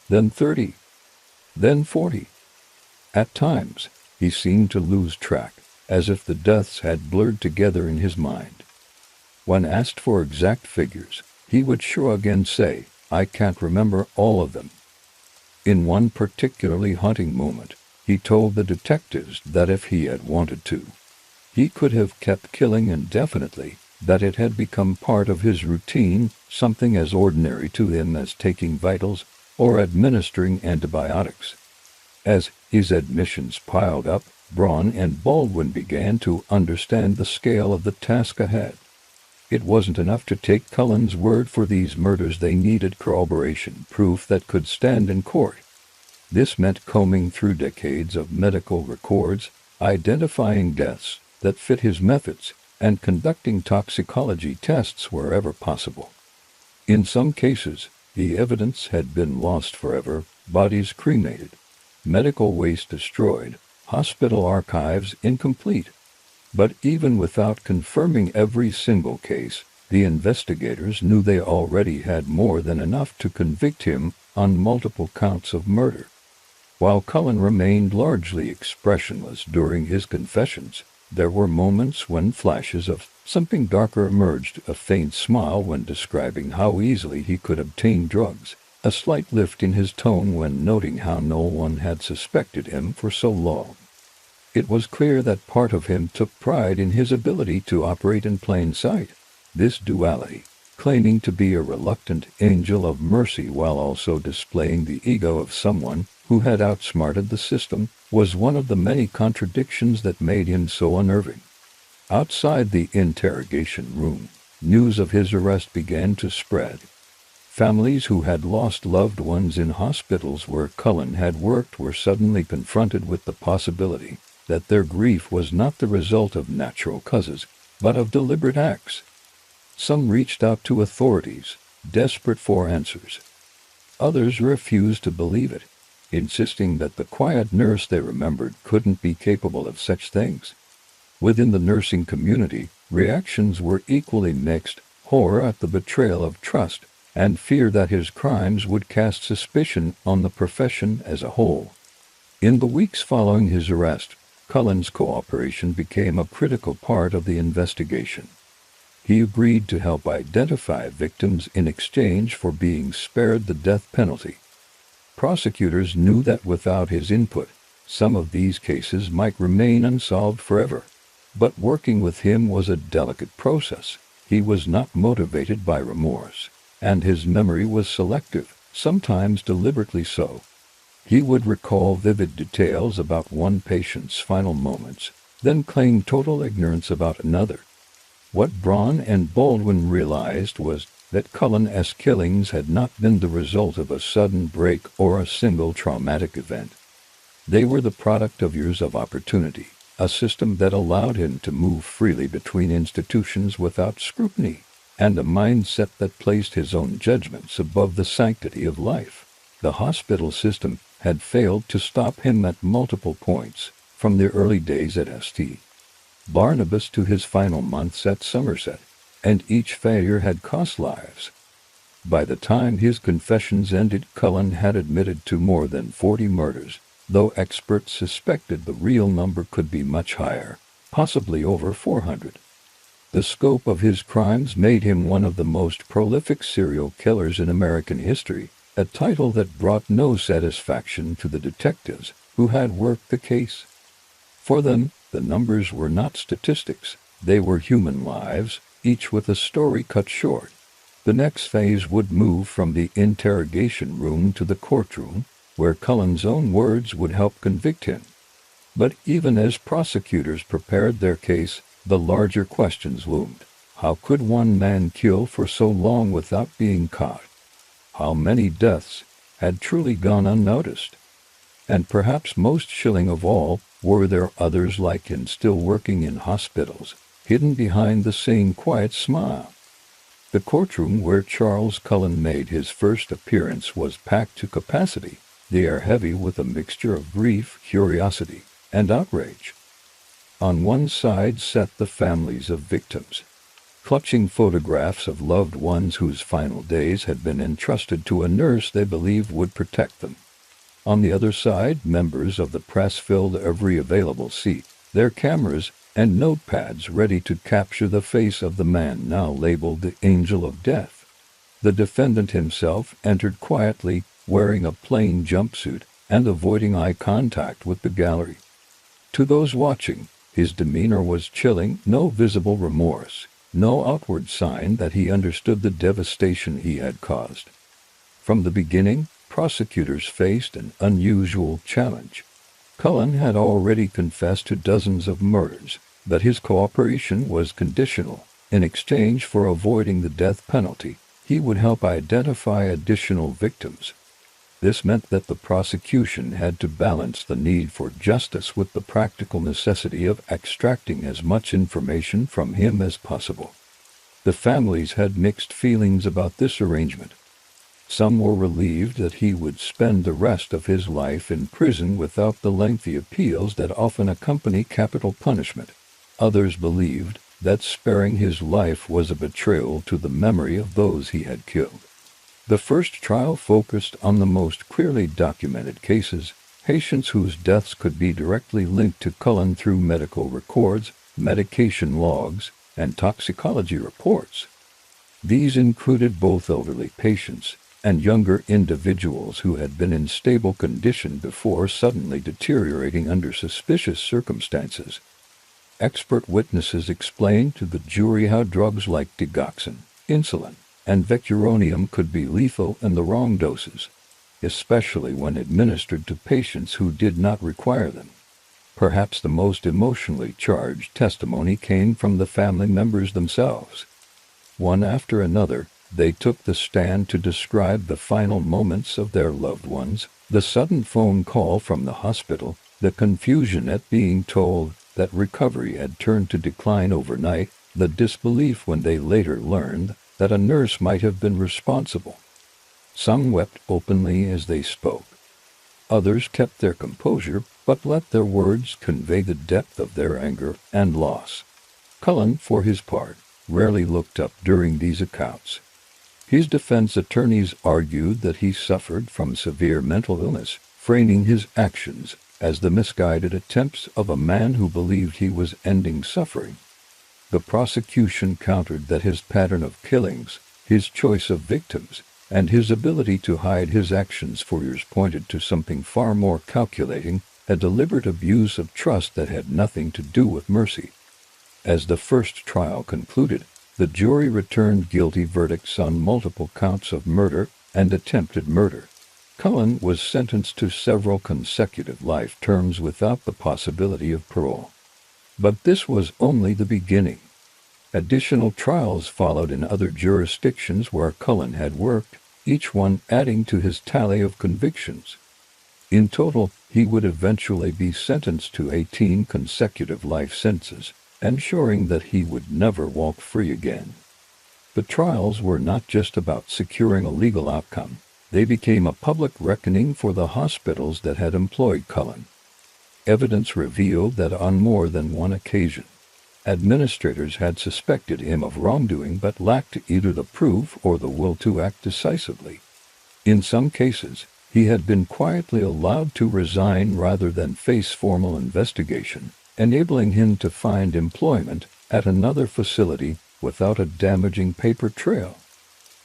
then 30, then 40. At times, he seemed to lose track, as if the deaths had blurred together in his mind. When asked for exact figures, he would shrug and say, "I can't remember all of them." In one particularly haunting moment, he told the detectives that if he had wanted to, he could have kept killing indefinitely, that it had become part of his routine, something as ordinary to him as taking vitals or administering antibiotics. As his admissions piled up, Braun and Baldwin began to understand the scale of the task ahead. It wasn't enough to take Cullen's word for these murders. They needed corroboration, proof that could stand in court. This meant combing through decades of medical records, identifying deaths that fit his methods, and conducting toxicology tests wherever possible. In some cases, The evidence had been lost forever, bodies cremated, medical waste destroyed, hospital archives incomplete. But even without confirming every single case, the investigators knew they already had more than enough to convict him on multiple counts of murder. While Cullen remained largely expressionless during his confessions, there were moments when flashes of something darker emerged, a faint smile when describing how easily he could obtain drugs, a slight lift in his tone when noting how no one had suspected him for so long. It was clear that part of him took pride in his ability to operate in plain sight. This duality, claiming to be a reluctant angel of mercy while also displaying the ego of someone who had outsmarted the system, was one of the many contradictions that made him so unnerving. Outside the interrogation room, news of his arrest began to spread. Families who had lost loved ones in hospitals where Cullen had worked were suddenly confronted with the possibility that their grief was not the result of natural causes, but of deliberate acts. Some reached out to authorities, desperate for answers. Others refused to believe it, insisting that the quiet nurse they remembered couldn't be capable of such things. Within the nursing community, reactions were equally mixed: horror at the betrayal of trust, and fear that his crimes would cast suspicion on the profession as a whole. In the weeks following his arrest, Cullen's cooperation became a critical part of the investigation. He agreed to help identify victims in exchange for being spared the death penalty. Prosecutors knew that without his input, some of these cases might remain unsolved forever. But working with him was a delicate process. He was not motivated by remorse, and his memory was selective, sometimes deliberately so. He would recall vivid details about one patient's final moments, then claim total ignorance about another. What Braun and Baldwin realized was that Cullen's killings had not been the result of a sudden break or a single traumatic event. They were the product of years of opportunity, a system that allowed him to move freely between institutions without scrutiny, and a mindset that placed his own judgments above the sanctity of life. The hospital system had failed to stop him at multiple points, from the early days at St. Barnabas to his final months at Somerset, and each failure had cost lives. By the time his confessions ended, Cullen had admitted to more than 40 murders, though experts suspected the real number could be much higher, possibly over 400. The scope of his crimes made him one of the most prolific serial killers in American history, a title that brought no satisfaction to the detectives who had worked the case. For them, the numbers were not statistics, they were human lives, each with a story cut short. The next phase would move from the interrogation room to the courtroom, where Cullen's own words would help convict him. But even as prosecutors prepared their case, the larger questions loomed. How could one man kill for so long without being caught? How many deaths had truly gone unnoticed? And perhaps most chilling of all, were there others like him still working in hospitals, hidden behind the same quiet smile? The courtroom where Charles Cullen made his first appearance was packed to capacity, the air heavy with a mixture of grief, curiosity, and outrage. On one side sat the families of victims, clutching photographs of loved ones whose final days had been entrusted to a nurse they believed would protect them. On the other side, members of the press filled every available seat, their cameras and notepads ready to capture the face of the man now labeled the Angel of Death. The defendant himself entered quietly, wearing a plain jumpsuit and avoiding eye contact with the gallery. To those watching, his demeanor was chilling, no visible remorse, no outward sign that he understood the devastation he had caused. From the beginning, prosecutors faced an unusual challenge. Cullen had already confessed to dozens of murders, but his cooperation was conditional. In exchange for avoiding the death penalty, he would help identify additional victims. This meant that the prosecution had to balance the need for justice with the practical necessity of extracting as much information from him as possible. The families had mixed feelings about this arrangement. Some were relieved that he would spend the rest of his life in prison without the lengthy appeals that often accompany capital punishment. Others believed that sparing his life was a betrayal to the memory of those he had killed. The first trial focused on the most clearly documented cases, patients whose deaths could be directly linked to Cullen through medical records, medication logs, and toxicology reports. These included both elderly patients and younger individuals who had been in stable condition before suddenly deteriorating under suspicious circumstances. Expert witnesses explained to the jury how drugs like digoxin, insulin, and vecuronium could be lethal in the wrong doses, especially when administered to patients who did not require them. Perhaps the most emotionally charged testimony came from the family members themselves. One after another, they took the stand to describe the final moments of their loved ones, the sudden phone call from the hospital, the confusion at being told that recovery had turned to decline overnight, the disbelief when they later learned that a nurse might have been responsible. Some wept openly as they spoke. Others kept their composure, but let their words convey the depth of their anger and loss. Cullen, for his part, rarely looked up during these accounts. His defense attorneys argued that he suffered from severe mental illness, framing his actions as the misguided attempts of a man who believed he was ending suffering. The prosecution countered that his pattern of killings, his choice of victims, and his ability to hide his actions for years pointed to something far more calculating, a deliberate abuse of trust that had nothing to do with mercy. As the first trial concluded, the jury returned guilty verdicts on multiple counts of murder and attempted murder. Cullen was sentenced to several consecutive life terms without the possibility of parole. But this was only the beginning. Additional trials followed in other jurisdictions where Cullen had worked, each one adding to his tally of convictions. In total, he would eventually be sentenced to 18 consecutive life sentences, ensuring that he would never walk free again. The trials were not just about securing a legal outcome. They became a public reckoning for the hospitals that had employed Cullen. Evidence revealed that on more than one occasion, administrators had suspected him of wrongdoing but lacked either the proof or the will to act decisively. In some cases, he had been quietly allowed to resign rather than face formal investigation, enabling him to find employment at another facility without a damaging paper trail.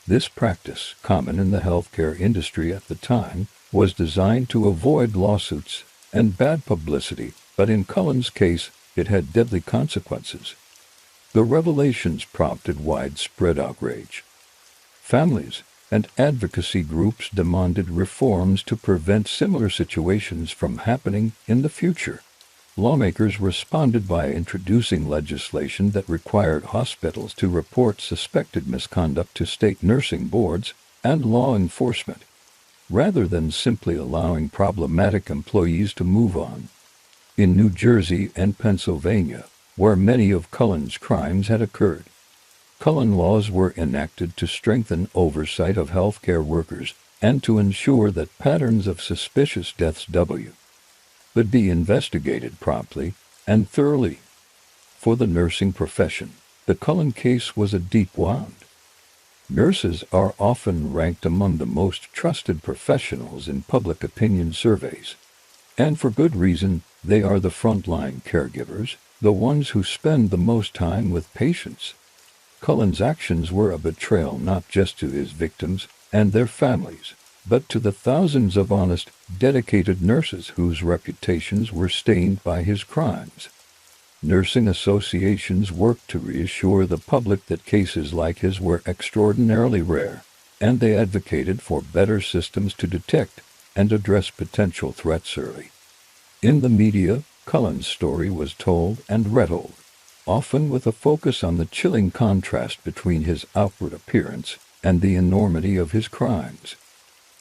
This practice, common in the healthcare industry at the time, was designed to avoid lawsuits and bad publicity, but in Cullen's case, it had deadly consequences. The revelations prompted widespread outrage. Families and advocacy groups demanded reforms to prevent similar situations from happening in the future. Lawmakers responded by introducing legislation that required hospitals to report suspected misconduct to state nursing boards and law enforcement, rather than simply allowing problematic employees to move on. In New Jersey and Pennsylvania, where many of Cullen's crimes had occurred, Cullen laws were enacted to strengthen oversight of healthcare workers and to ensure that patterns of suspicious deaths would be investigated promptly and thoroughly. For the nursing profession, the Cullen case was a deep wound. Nurses are often ranked among the most trusted professionals in public opinion surveys. And for good reason, they are the frontline caregivers, the ones who spend the most time with patients. Cullen's actions were a betrayal not just to his victims and their families, but to the thousands of honest, dedicated nurses whose reputations were stained by his crimes. Nursing associations worked to reassure the public that cases like his were extraordinarily rare, and they advocated for better systems to detect and address potential threats early. In the media, Cullen's story was told and retold, often with a focus on the chilling contrast between his outward appearance and the enormity of his crimes.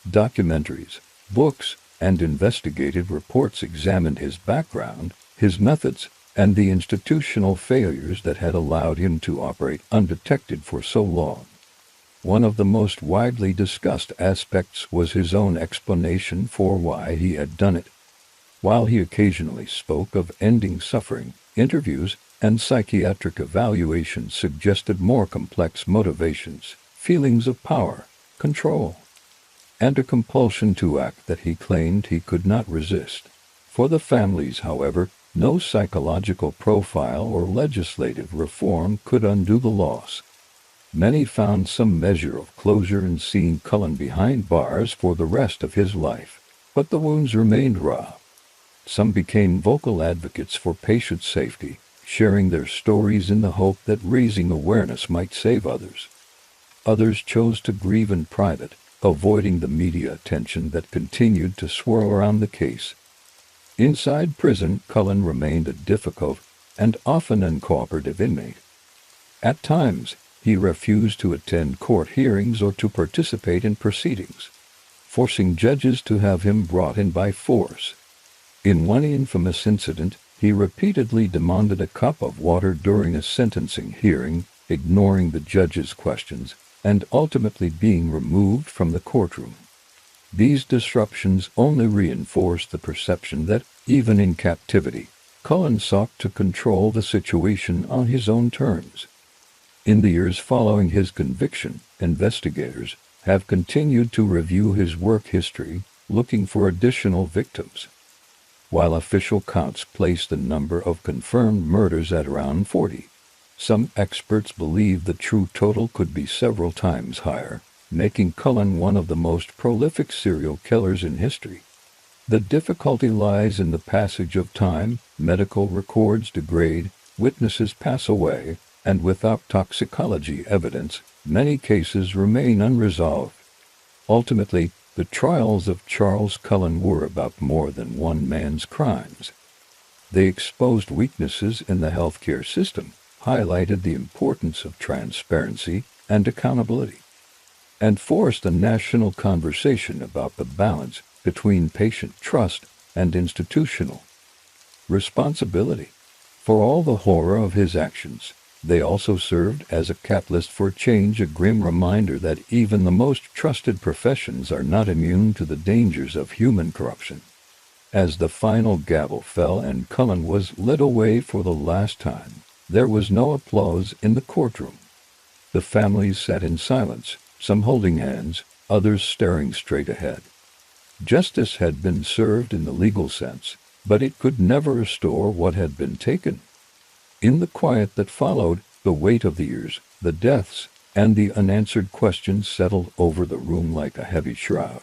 Documentaries, books, and investigative reports examined his background, his methods, and the institutional failures that had allowed him to operate undetected for so long. One of the most widely discussed aspects was his own explanation for why he had done it. While he occasionally spoke of ending suffering, interviews and psychiatric evaluations suggested more complex motivations, feelings of power, control, and a compulsion to act that he claimed he could not resist. For the families, however, no psychological profile or legislative reform could undo the loss. Many found some measure of closure in seeing Cullen behind bars for the rest of his life, but the wounds remained raw. Some became vocal advocates for patient safety, sharing their stories in the hope that raising awareness might save others. Others chose to grieve in private, avoiding the media attention that continued to swirl around the case. Inside prison, Cullen remained a difficult and often uncooperative inmate. At times, he refused to attend court hearings or to participate in proceedings, forcing judges to have him brought in by force. In one infamous incident, he repeatedly demanded a cup of water during a sentencing hearing, ignoring the judge's questions, and ultimately being removed from the courtroom. These disruptions only reinforced the perception that, even in captivity, Cullen sought to control the situation on his own terms. In the years following his conviction, investigators have continued to review his work history, looking for additional victims. While official counts place the number of confirmed murders at around 40, some experts believe the true total could be several times higher, making Cullen one of the most prolific serial killers in history. The difficulty lies in the passage of time. Medical records degrade, witnesses pass away, and without toxicology evidence, many cases remain unresolved. Ultimately, the trials of Charles Cullen were about more than one man's crimes. They exposed weaknesses in the healthcare system, highlighted the importance of transparency and accountability, and forced a national conversation about the balance between patient trust and institutional responsibility. For all the horror of his actions, they also served as a catalyst for change, a grim reminder that even the most trusted professions are not immune to the dangers of human corruption. As the final gavel fell and Cullen was led away for the last time, there was no applause in the courtroom. The families sat in silence, some holding hands, others staring straight ahead. Justice had been served in the legal sense, but it could never restore what had been taken. In the quiet that followed, the weight of the years, the deaths, and the unanswered questions settled over the room like a heavy shroud.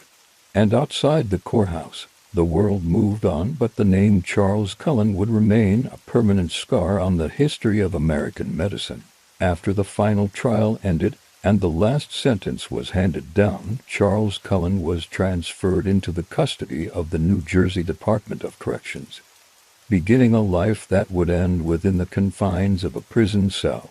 And outside the courthouse, the world moved on, but the name Charles Cullen would remain a permanent scar on the history of American medicine. After the final trial ended and the last sentence was handed down, Charles Cullen was transferred into the custody of the New Jersey Department of Corrections, beginning a life that would end within the confines of a prison cell.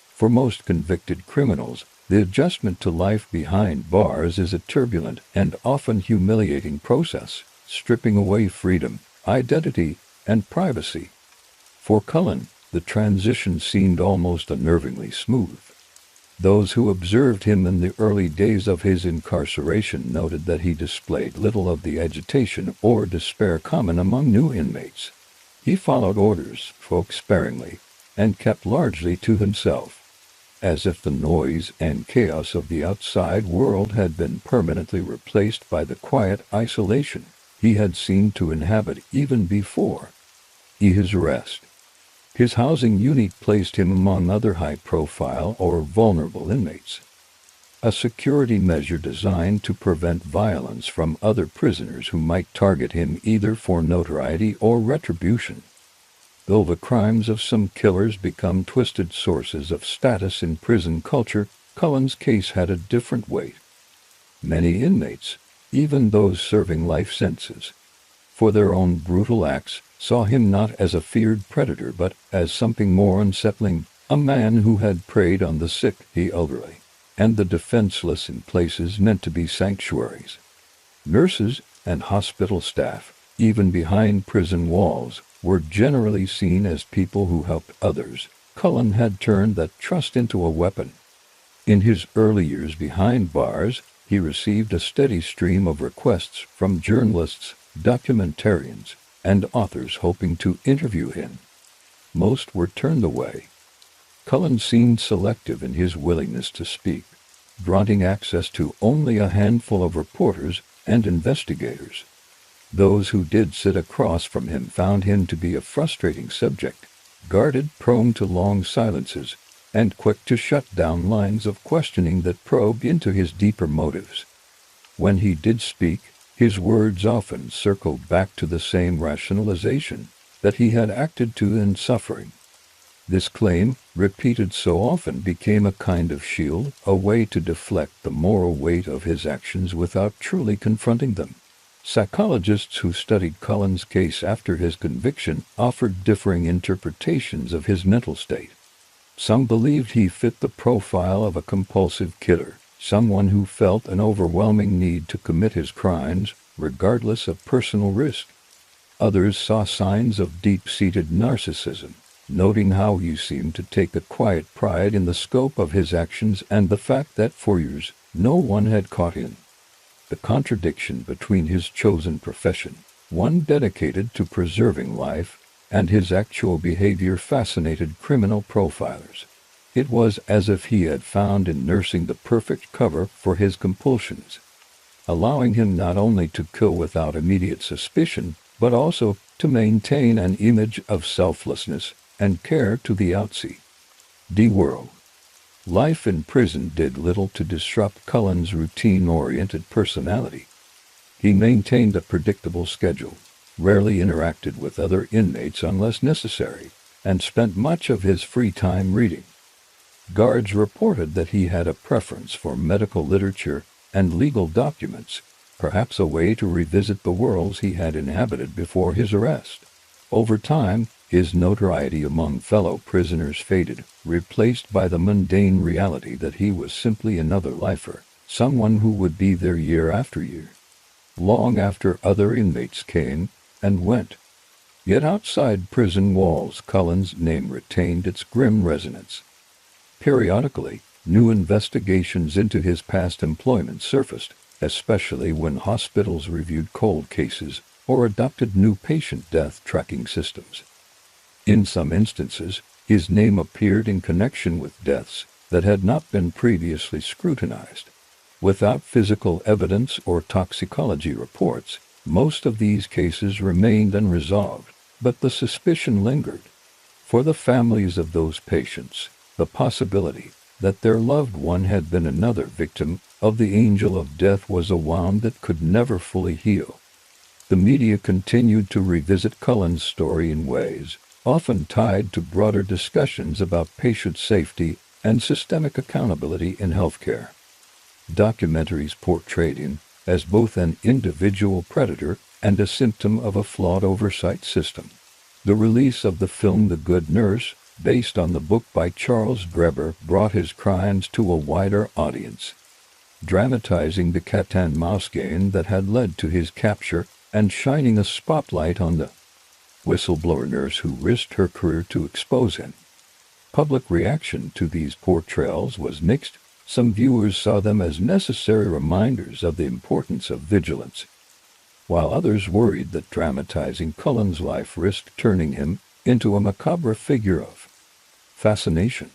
For most convicted criminals, the adjustment to life behind bars is a turbulent and often humiliating process, stripping away freedom, identity, and privacy. For Cullen, the transition seemed almost unnervingly smooth. Those who observed him in the early days of his incarceration noted that he displayed little of the agitation or despair common among new inmates. He followed orders, spoke sparingly, and kept largely to himself, as if the noise and chaos of the outside world had been permanently replaced by the quiet isolation he had seemed to inhabit even before his arrest. His housing unit placed him among other high-profile or vulnerable inmates, a security measure designed to prevent violence from other prisoners who might target him either for notoriety or retribution. Though the crimes of some killers become twisted sources of status in prison culture, Cullen's case had a different weight. Many inmates, even those serving life sentences for their own brutal acts, saw him not as a feared predator but as something more unsettling, a man who had preyed on the sick, the elderly, and the defenseless in places meant to be sanctuaries. Nurses and hospital staff, even behind prison walls, were generally seen as people who helped others. Cullen had turned that trust into a weapon. In his early years behind bars, he received a steady stream of requests from journalists, documentarians, and authors hoping to interview him. Most were turned away. Cullen seemed selective in his willingness to speak, granting access to only a handful of reporters and investigators. Those who did sit across from him found him to be a frustrating subject, guarded, prone to long silences, and quick to shut down lines of questioning that probed into his deeper motives. When he did speak, his words often circled back to the same rationalization that he had acted to in suffering. This claim, repeated so often, became a kind of shield, a way to deflect the moral weight of his actions without truly confronting them. Psychologists who studied Cullen's case after his conviction offered differing interpretations of his mental state. Some believed he fit the profile of a compulsive killer, someone who felt an overwhelming need to commit his crimes, regardless of personal risk. Others saw signs of deep-seated narcissism, noting how he seemed to take a quiet pride in the scope of his actions and the fact that for years no one had caught him. The contradiction between his chosen profession, one dedicated to preserving life, and his actual behavior fascinated criminal profilers. It was as if he had found in nursing the perfect cover for his compulsions, allowing him not only to kill without immediate suspicion, but also to maintain an image of selflessness and care to the outside world. Life in prison did little to disrupt Cullen's routine-oriented personality. He maintained a predictable schedule, rarely interacted with other inmates unless necessary, and spent much of his free time reading. Guards reported that he had a preference for medical literature and legal documents, perhaps a way to revisit the worlds he had inhabited before his arrest. Over time, his notoriety among fellow prisoners faded, replaced by the mundane reality that he was simply another lifer, someone who would be there year after year, long after other inmates came and went. Yet outside prison walls, Cullen's name retained its grim resonance. Periodically, new investigations into his past employment surfaced, especially when hospitals reviewed cold cases or adopted new patient death tracking systems. In some instances, his name appeared in connection with deaths that had not been previously scrutinized. Without physical evidence or toxicology reports, most of these cases remained unresolved, but the suspicion lingered. For the families of those patients, the possibility that their loved one had been another victim of the angel of death was a wound that could never fully heal. The media continued to revisit Cullen's story in ways often tied to broader discussions about patient safety and systemic accountability in healthcare. Documentaries portrayed him as both an individual predator and a symptom of a flawed oversight system. The release of the film The Good Nurse, based on the book by Charles Greber, brought his crimes to a wider audience, dramatizing the cat-and-mouse game that had led to his capture and shining a spotlight on the whistleblower nurse who risked her career to expose him. Public reaction to these portrayals was mixed. Some viewers saw them as necessary reminders of the importance of vigilance, while others worried that dramatizing Cullen's life risked turning him into a macabre figure of fascination.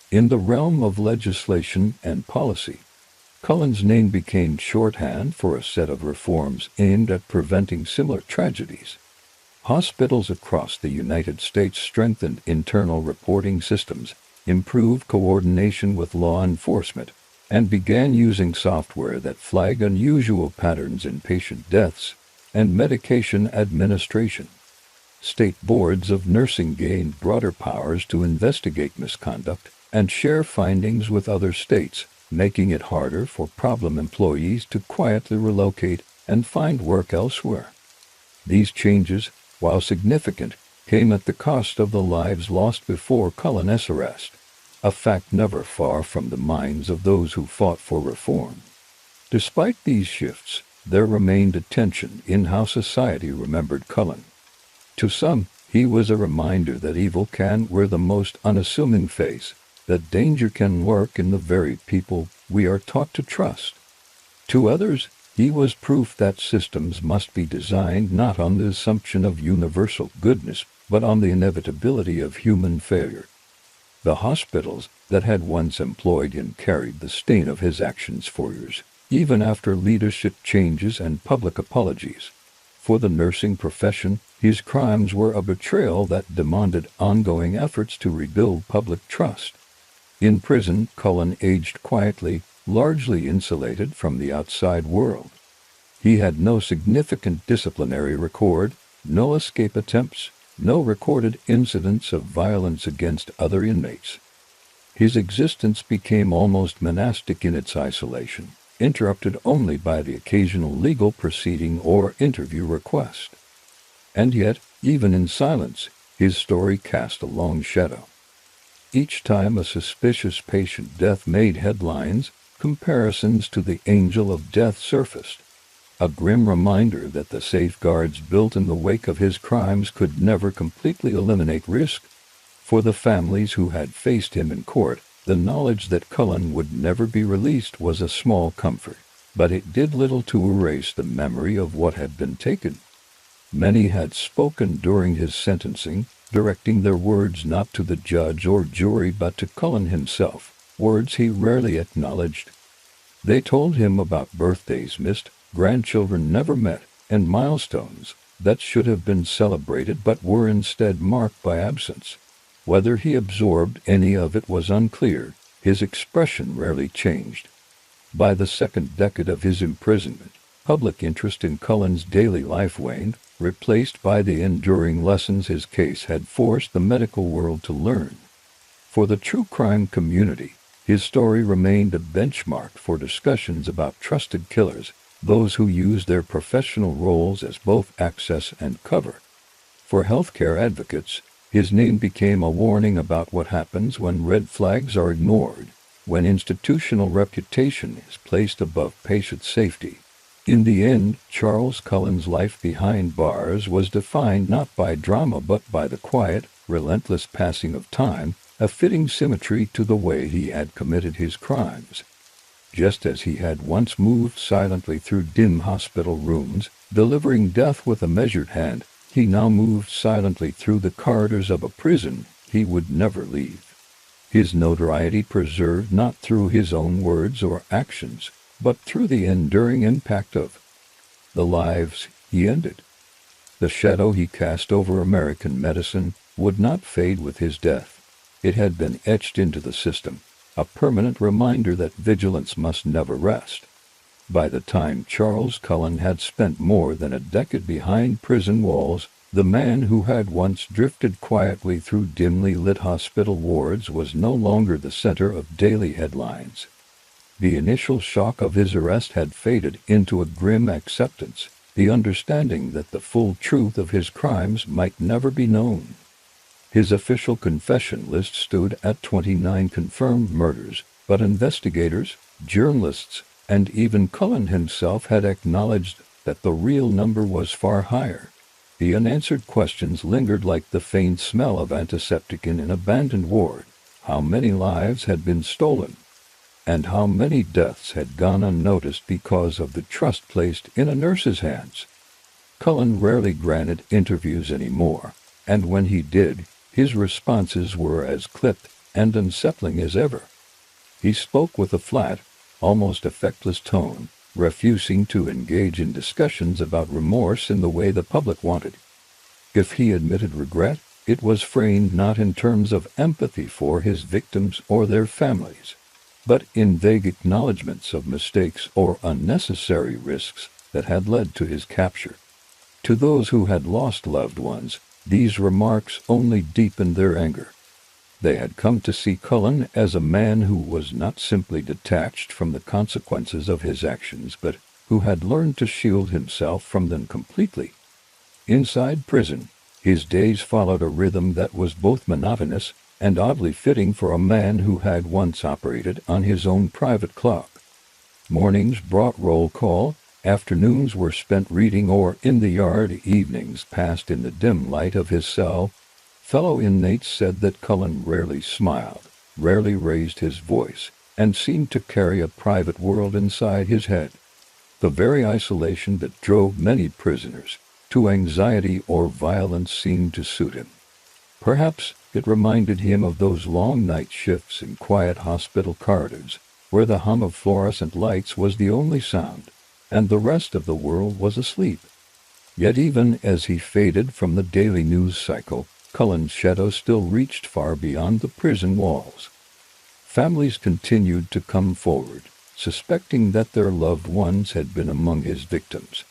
In the realm of legislation and policy, Cullen's name became shorthand for a set of reforms aimed at preventing similar tragedies. Hospitals across the United States strengthened internal reporting systems, improved coordination with law enforcement, and began using software that flagged unusual patterns in patient deaths and medication administration. State boards of nursing gained broader powers to investigate misconduct and share findings with other states, making it harder for problem employees to quietly relocate and find work elsewhere. These changes, while significant, came at the cost of the lives lost before Cullen's arrest, a fact never far from the minds of those who fought for reform. Despite these shifts, there remained a tension in how society remembered Cullen. To some, he was a reminder that evil can wear the most unassuming face, that danger can lurk in the very people we are taught to trust. To others, he was proof that systems must be designed not on the assumption of universal goodness, but on the inevitability of human failure. The hospitals that had once employed him carried the stain of his actions for years, even after leadership changes and public apologies. For the nursing profession, his crimes were a betrayal that demanded ongoing efforts to rebuild public trust. In prison, Cullen aged quietly, largely insulated from the outside world. He had no significant disciplinary record, no escape attempts, no recorded incidents of violence against other inmates. His existence became almost monastic in its isolation, interrupted only by the occasional legal proceeding or interview request. And yet, even in silence, his story cast a long shadow. Each time a suspicious patient death made headlines, comparisons to the angel of death surfaced. A grim reminder that the safeguards built in the wake of his crimes could never completely eliminate risk. For the families who had faced him in court, the knowledge that Cullen would never be released was a small comfort, but it did little to erase the memory of what had been taken. Many had spoken during his sentencing, directing their words not to the judge or jury but to Cullen himself, words he rarely acknowledged. They told him about birthdays missed, grandchildren never met, and milestones that should have been celebrated but were instead marked by absence. Whether he absorbed any of it was unclear. His expression rarely changed. By the second decade of his imprisonment, public interest in Cullen's daily life waned, replaced by the enduring lessons his case had forced the medical world to learn. For the true crime community, his story remained a benchmark for discussions about trusted killers, those who used their professional roles as both access and cover. For healthcare advocates, his name became a warning about what happens when red flags are ignored, when institutional reputation is placed above patient safety. In the end, Charles Cullen's life behind bars was defined not by drama but by the quiet, relentless passing of time, a fitting symmetry to the way he had committed his crimes. Just as he had once moved silently through dim hospital rooms, delivering death with a measured hand, he now moved silently through the corridors of a prison he would never leave. His notoriety preserved not through his own words or actions, but through the enduring impact of the lives he ended. The shadow he cast over American medicine would not fade with his death. It had been etched into the system, a permanent reminder that vigilance must never rest. By the time Charles Cullen had spent more than a decade behind prison walls, the man who had once drifted quietly through dimly lit hospital wards was no longer the center of daily headlines. The initial shock of his arrest had faded into a grim acceptance, the understanding that the full truth of his crimes might never be known. His official confession list stood at 29 confirmed murders, but investigators, journalists, and even Cullen himself had acknowledged that the real number was far higher. The unanswered questions lingered like the faint smell of antiseptic in an abandoned ward. How many lives had been stolen? And how many deaths had gone unnoticed because of the trust placed in a nurse's hands? Cullen rarely granted interviews anymore, and when he did, his responses were as clipped and unsettling as ever. He spoke with a flat, almost affectless tone, refusing to engage in discussions about remorse in the way the public wanted. If he admitted regret, it was framed not in terms of empathy for his victims or their families, but in vague acknowledgments of mistakes or unnecessary risks that had led to his capture. To those who had lost loved ones, these remarks only deepened their anger. They had come to see Cullen as a man who was not simply detached from the consequences of his actions, but who had learned to shield himself from them completely. Inside prison, his days followed a rhythm that was both monotonous and oddly fitting for a man who had once operated on his own private clock. Mornings brought roll call, afternoons were spent reading or in the yard, evenings passed in the dim light of his cell. Fellow inmates said that Cullen rarely smiled, rarely raised his voice, and seemed to carry a private world inside his head. The very isolation that drove many prisoners to anxiety or violence seemed to suit him. Perhaps it reminded him of those long night shifts in quiet hospital corridors, where the hum of fluorescent lights was the only sound, and the rest of the world was asleep. Yet even as he faded from the daily news cycle, Cullen's shadow still reached far beyond the prison walls. Families continued to come forward, suspecting that their loved ones had been among his victims.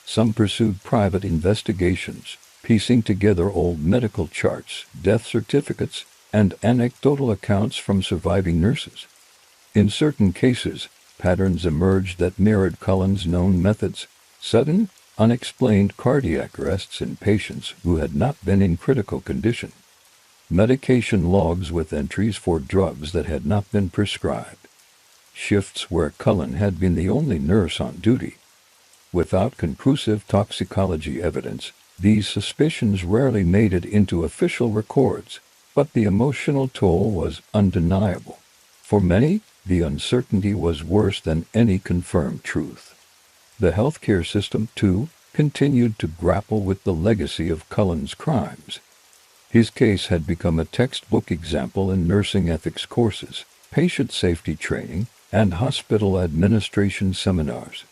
Some pursued private investigations, piecing together old medical charts, death certificates, and anecdotal accounts from surviving nurses. In certain cases, patterns emerged that mirrored Cullen's known methods: sudden, unexplained cardiac arrests in patients who had not been in critical condition, medication logs with entries for drugs that had not been prescribed, shifts where Cullen had been the only nurse on duty. Without conclusive toxicology evidence, these suspicions rarely made it into official records, but the emotional toll was undeniable. For many, the uncertainty was worse than any confirmed truth. The healthcare system, too, continued to grapple with the legacy of Cullen's crimes. His case had become a textbook example in nursing ethics courses, patient safety training, and hospital administration seminars.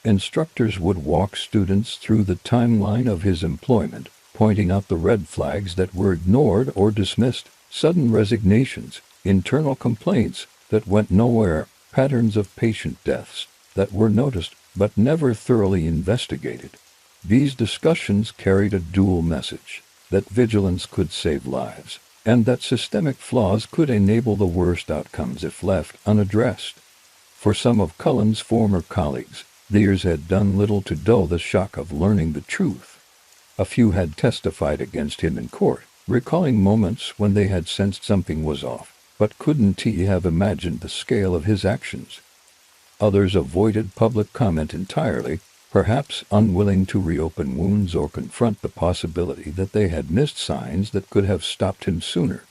Instructors would walk students through the timeline of his employment, pointing out the red flags that were ignored or dismissed: sudden resignations, internal complaints that went nowhere, patterns of patient deaths that were noticed but never thoroughly investigated. These discussions carried a dual message: that vigilance could save lives, and that systemic flaws could enable the worst outcomes if left unaddressed. For some of Cullen's former colleagues, the years had done little to dull the shock of learning the truth. A few had testified against him in court, recalling moments when they had sensed something was off, but couldn't he have imagined the scale of his actions? Others avoided public comment entirely, perhaps unwilling to reopen wounds or confront the possibility that they had missed signs that could have stopped him sooner.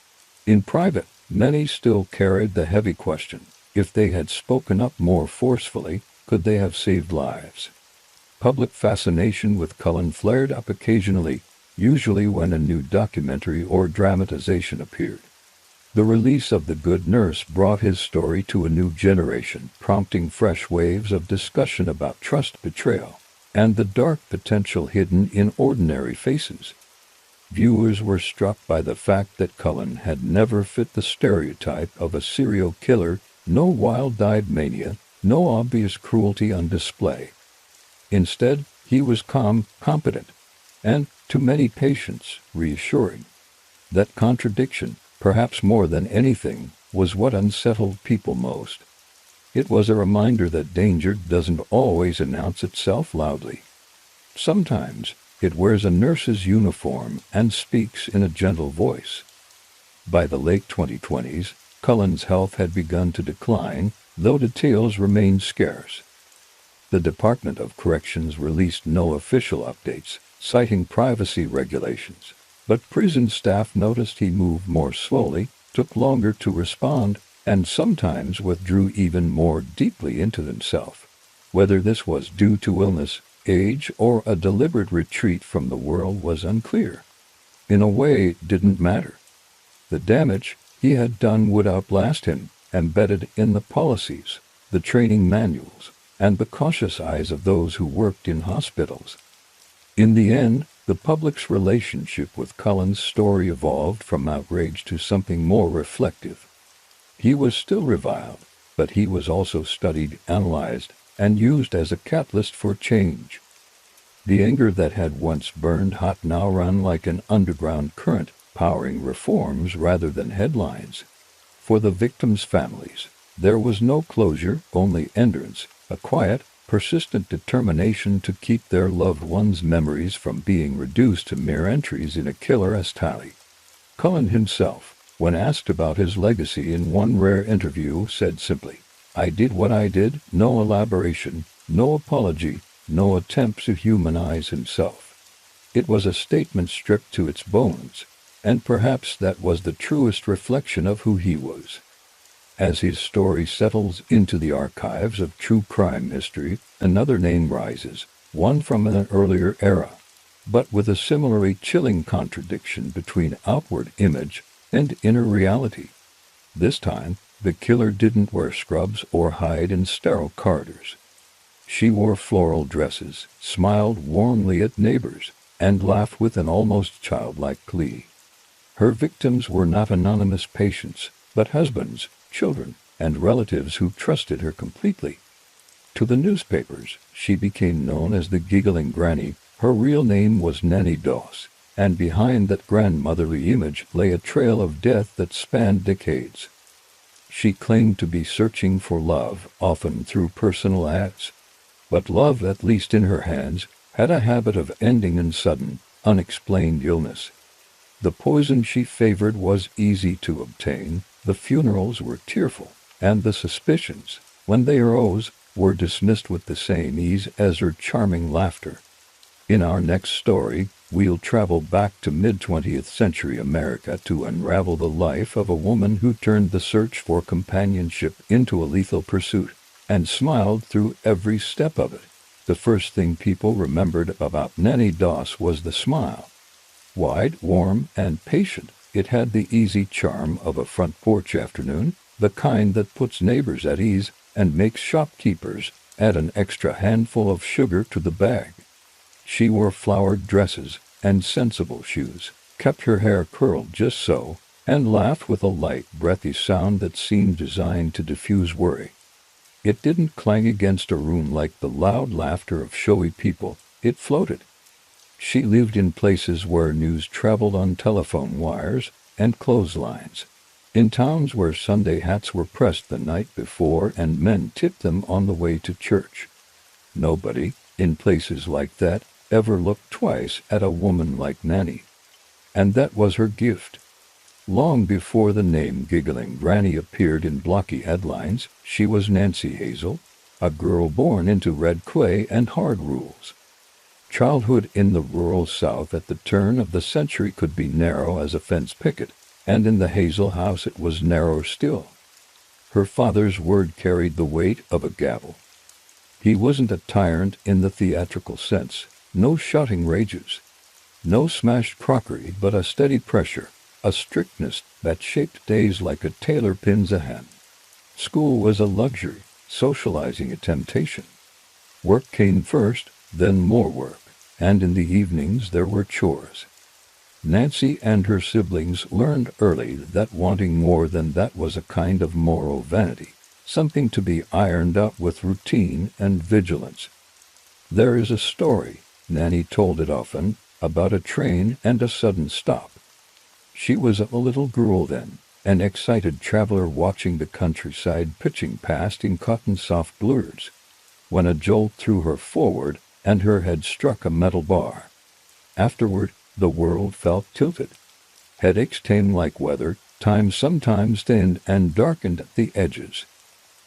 In private, many still carried the heavy question: if they had spoken up more forcefully, could they have saved lives? Public fascination with Cullen flared up occasionally, usually when a new documentary or dramatization appeared. The release of The Good Nurse brought his story to a new generation, prompting fresh waves of discussion about trust betrayal and the dark potential hidden in ordinary faces. Viewers were struck by the fact that Cullen had never fit the stereotype of a serial killer: no wild-eyed mania, no obvious cruelty on display. Instead, he was calm, competent, and, to many patients, reassuring. That contradiction, perhaps more than anything, was what unsettled people most. It was a reminder that danger doesn't always announce itself loudly. Sometimes it wears a nurse's uniform and speaks in a gentle voice. By the late 2020s, Cullen's health had begun to decline, though details remained scarce. The Department of Corrections released no official updates, citing privacy regulations, but prison staff noticed he moved more slowly, took longer to respond, and sometimes withdrew even more deeply into himself. Whether this was due to illness, age, or a deliberate retreat from the world was unclear. In a way, it didn't matter. The damage he had done would outlast him, embedded in the policies, the training manuals, and the cautious eyes of those who worked in hospitals. In the end, the public's relationship with Cullen's story evolved from outrage to something more reflective. He was still reviled, but he was also studied, analyzed, and used as a catalyst for change. The anger that had once burned hot now ran like an underground current, powering reforms rather than headlines. For the victims' families, there was no closure, only endurance, a quiet, persistent determination to keep their loved ones' memories from being reduced to mere entries in a killer's tally. Cullen himself, when asked about his legacy in one rare interview, said simply, "I did what I did," no elaboration, no apology, no attempt to humanize himself. It was a statement stripped to its bones. and perhaps that was the truest reflection of who he was. As his story settles into the archives of true crime history, another name rises, one from an earlier era, but with a similarly chilling contradiction between outward image and inner reality. This time, the killer didn't wear scrubs or hide in sterile corridors. She wore floral dresses, smiled warmly at neighbors, and laughed with an almost childlike glee. Her victims were not anonymous patients, but husbands, children, and relatives who trusted her completely. To the newspapers, she became known as the Giggling Granny. Her real name was Nannie Doss, and behind that grandmotherly image lay a trail of death that spanned decades. She claimed to be searching for love, often through personal ads. But love, at least in her hands, had a habit of ending in sudden, unexplained illness. The poison she favored was easy to obtain, the funerals were tearful, and the suspicions, when they arose, were dismissed with the same ease as her charming laughter. In our next story, we'll travel back to mid-20th century America to unravel the life of a woman who turned the search for companionship into a lethal pursuit, and smiled through every step of it. The first thing people remembered about Nannie Doss was the smile. Wide, warm, and patient, it had the easy charm of a front porch afternoon, the kind that puts neighbors at ease and makes shopkeepers add an extra handful of sugar to the bag. She wore flowered dresses and sensible shoes, kept her hair curled just so, and laughed with a light, breathy sound that seemed designed to diffuse worry. It didn't clang against a room like the loud laughter of showy people, it floated. She lived in places where news traveled on telephone wires and clotheslines, in towns where Sunday hats were pressed the night before and men tipped them on the way to church. Nobody, in places like that, ever looked twice at a woman like Nannie. And that was her gift. Long before the name Giggling Granny appeared in blocky headlines, she was Nancy Hazel, a girl born into red clay and hard rules. Childhood in the rural South at the turn of the century could be narrow as a fence picket, and in the Hazel house it was narrower still. Her father's word carried the weight of a gavel. He wasn't a tyrant in the theatrical sense, no shouting rages, no smashed crockery, but a steady pressure, a strictness that shaped days like a tailor pins a hen. School was a luxury, socializing a temptation. Work came first, then more work, and in the evenings there were chores. Nancy and her siblings learned early that wanting more than that was a kind of moral vanity, something to be ironed out with routine and vigilance. There is a story, Nannie told it often, about a train and a sudden stop. She was a little girl then, an excited traveler watching the countryside pitching past in cotton-soft blurs, when a jolt threw her forward and her head struck a metal bar. Afterward, the world felt tilted. Headaches came like weather, time sometimes thinned and darkened at the edges.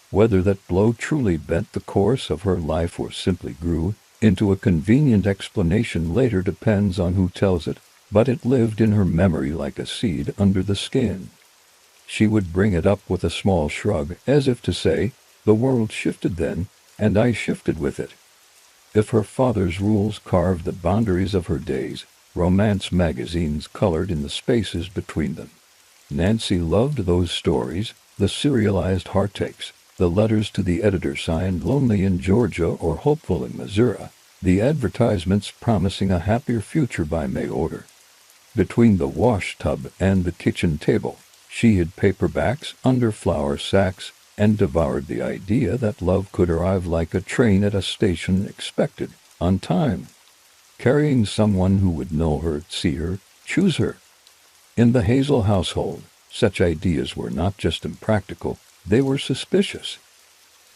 Whether that blow truly bent the course of her life or simply grew into a convenient explanation later depends on who tells it, but it lived in her memory like a seed under the skin. She would bring it up with a small shrug, as if to say, "The world shifted then, and I shifted with it." If her father's rules carved the boundaries of her days, romance magazines colored in the spaces between them. Nancy loved those stories, the serialized heartaches, the letters to the editor signed "Lonely in Georgia" or "Hopeful in Missouri," the advertisements promising a happier future by May order. Between the wash tub and the kitchen table, she hid paperbacks under flour sacks and devoured the idea that love could arrive like a train at a station expected, on time, carrying someone who would know her, see her, choose her. In the Hazel household, such ideas were not just impractical, they were suspicious.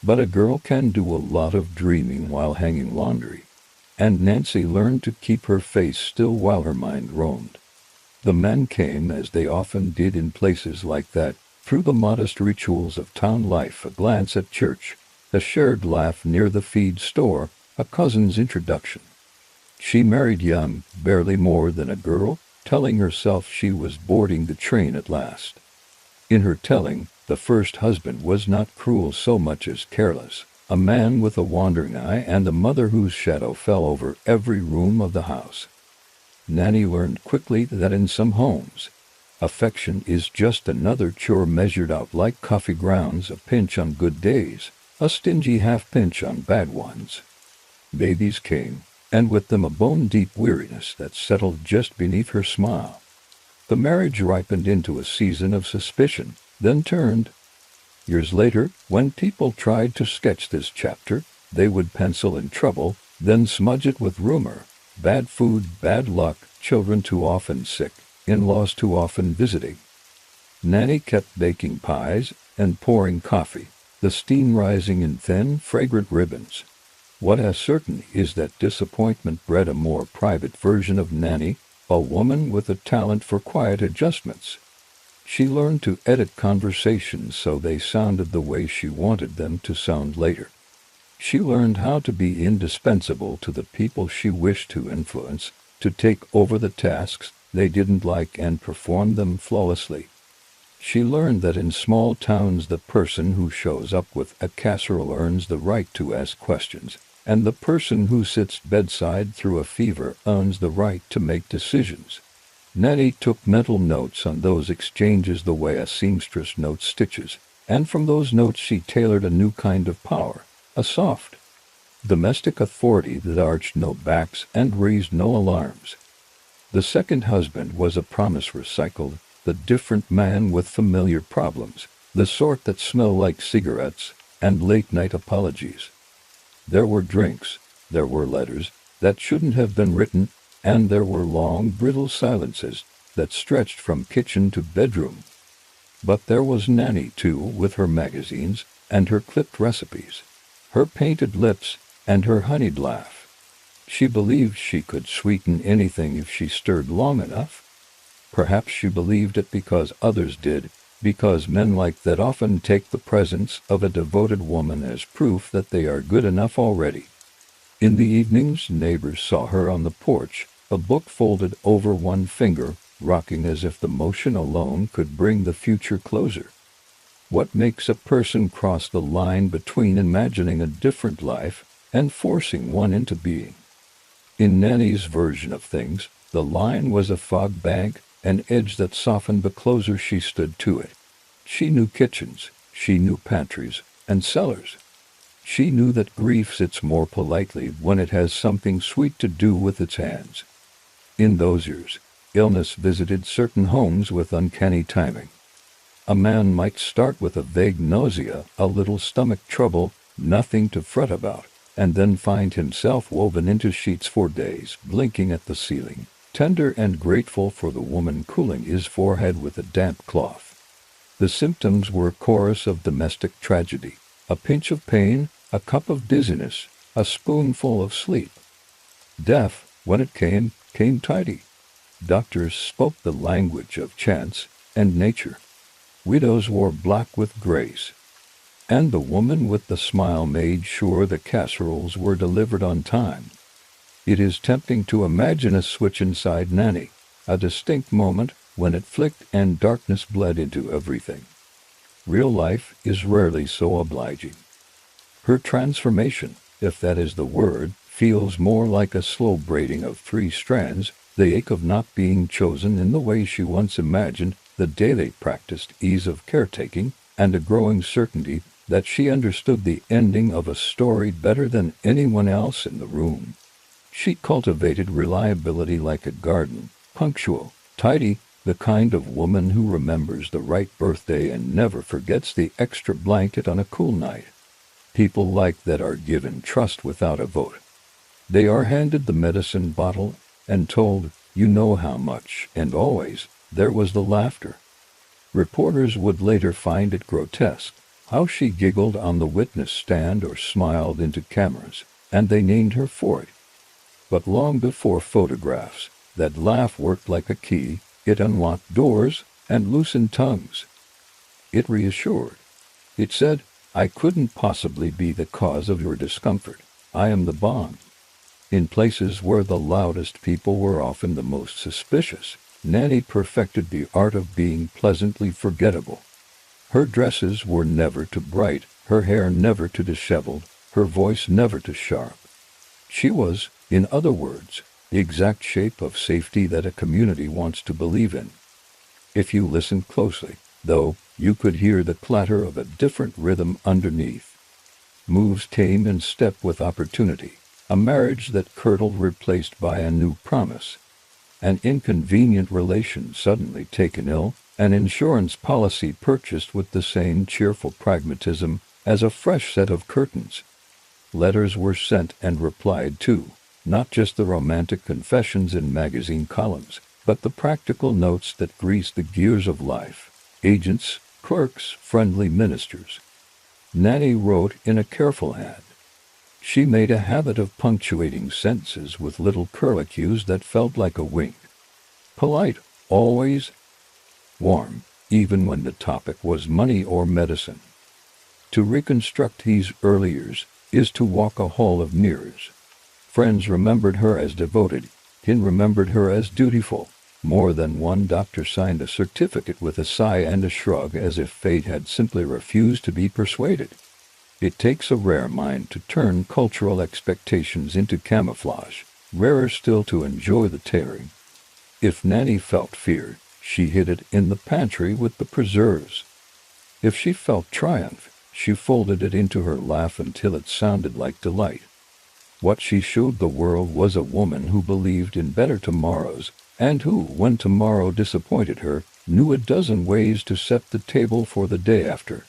But a girl can do a lot of dreaming while hanging laundry, and Nancy learned to keep her face still while her mind roamed. The men came, as they often did in places like that, through the modest rituals of town life, a glance at church, a shared laugh near the feed store, a cousin's introduction. She married young, barely more than a girl, telling herself she was boarding the train at last. In her telling, the first husband was not cruel so much as careless, a man with a wandering eye and a mother whose shadow fell over every room of the house. Nannie learned quickly that in some homes, affection is just another chore measured out like coffee grounds, a pinch on good days, a stingy half-pinch on bad ones. Babies came, and with them a bone-deep weariness that settled just beneath her smile. The marriage ripened into a season of suspicion, then turned. Years later, when people tried to sketch this chapter, they would pencil in trouble, then smudge it with rumor. Bad food, bad luck, children too often sick, in-laws too often visiting. Nannie kept baking pies and pouring coffee, the steam rising in thin, fragrant ribbons. What is certain is that disappointment bred a more private version of Nannie, a woman with a talent for quiet adjustments. She learned to edit conversations so they sounded the way she wanted them to sound later. She learned how to be indispensable to the people she wished to influence, to take over the tasks they didn't like and perform them flawlessly. She learned that in small towns the person who shows up with a casserole earns the right to ask questions, and the person who sits bedside through a fever earns the right to make decisions. Nannie took mental notes on those exchanges the way a seamstress notes stitches, and from those notes she tailored a new kind of power, a soft, domestic authority that arched no backs and raised no alarms. The second husband was a promise recycled, the different man with familiar problems, the sort that smell like cigarettes and late-night apologies. There were drinks, there were letters that shouldn't have been written, and there were long, brittle silences that stretched from kitchen to bedroom. But there was Nannie, too, with her magazines and her clipped recipes, her painted lips and her honeyed laugh. She believed she could sweeten anything if she stirred long enough. Perhaps she believed it because others did, because men like that often take the presence of a devoted woman as proof that they are good enough already. In the evenings, neighbors saw her on the porch, a book folded over one finger, rocking as if the motion alone could bring the future closer. What makes a person cross the line between imagining a different life and forcing one into being? In Nannie's version of things, the line was a fog bank, an edge that softened the closer she stood to it. She knew kitchens, she knew pantries, and cellars. She knew that grief sits more politely when it has something sweet to do with its hands. In those years, illness visited certain homes with uncanny timing. A man might start with a vague nausea, a little stomach trouble, nothing to fret about, and then find himself woven into sheets for days, blinking at the ceiling, tender and grateful for the woman cooling his forehead with a damp cloth. The symptoms were a chorus of domestic tragedy, a pinch of pain, a cup of dizziness, a spoonful of sleep. Death, when it came tidy. Doctors spoke the language of chance and nature. Widows wore black with grace. And the woman with the smile made sure the casseroles were delivered on time. It is tempting to imagine a switch inside Nannie, a distinct moment when it flicked and darkness bled into everything. Real life is rarely so obliging. Her transformation, if that is the word, feels more like a slow braiding of 3 strands, the ache of not being chosen in the way she once imagined, the daily practiced ease of caretaking, and a growing certainty that she understood the ending of a story better than anyone else in the room. She cultivated reliability like a garden, punctual, tidy, the kind of woman who remembers the right birthday and never forgets the extra blanket on a cool night. People like that are given trust without a vote. They are handed the medicine bottle and told, "You know how much," and always there was the laughter. Reporters would later find it grotesque, how she giggled on the witness stand or smiled into cameras, and they named her for it. But long before photographs, that laugh worked like a key. It unlocked doors and loosened tongues. It reassured. It said, "I couldn't possibly be the cause of your discomfort. I am the balm." In places where the loudest people were often the most suspicious, Nannie perfected the art of being pleasantly forgettable. Her dresses were never too bright, her hair never too disheveled, her voice never too sharp. She was, in other words, the exact shape of safety that a community wants to believe in. If you listened closely, though, you could hear the clatter of a different rhythm underneath. Moves came in step with opportunity, a marriage that curdled replaced by a new promise, an inconvenient relation suddenly taken ill, an insurance policy purchased with the same cheerful pragmatism as a fresh set of curtains. Letters were sent and replied to, not just the romantic confessions in magazine columns, but the practical notes that greased the gears of life. Agents, clerks, friendly ministers. Nannie wrote in a careful hand. She made a habit of punctuating sentences with little curlicues that felt like a wink. Polite, always. Warm, even when the topic was money or medicine. To reconstruct these early years is to walk a hall of mirrors. Friends remembered her as devoted, kin remembered her as dutiful. More than one doctor signed a certificate with a sigh and a shrug as if fate had simply refused to be persuaded. It takes a rare mind to turn cultural expectations into camouflage, rarer still to enjoy the tearing. If Nannie felt fear, she hid it in the pantry with the preserves. If she felt triumph, she folded it into her laugh until it sounded like delight. What she showed the world was a woman who believed in better tomorrows, and who, when tomorrow disappointed her, knew a dozen ways to set the table for the day after.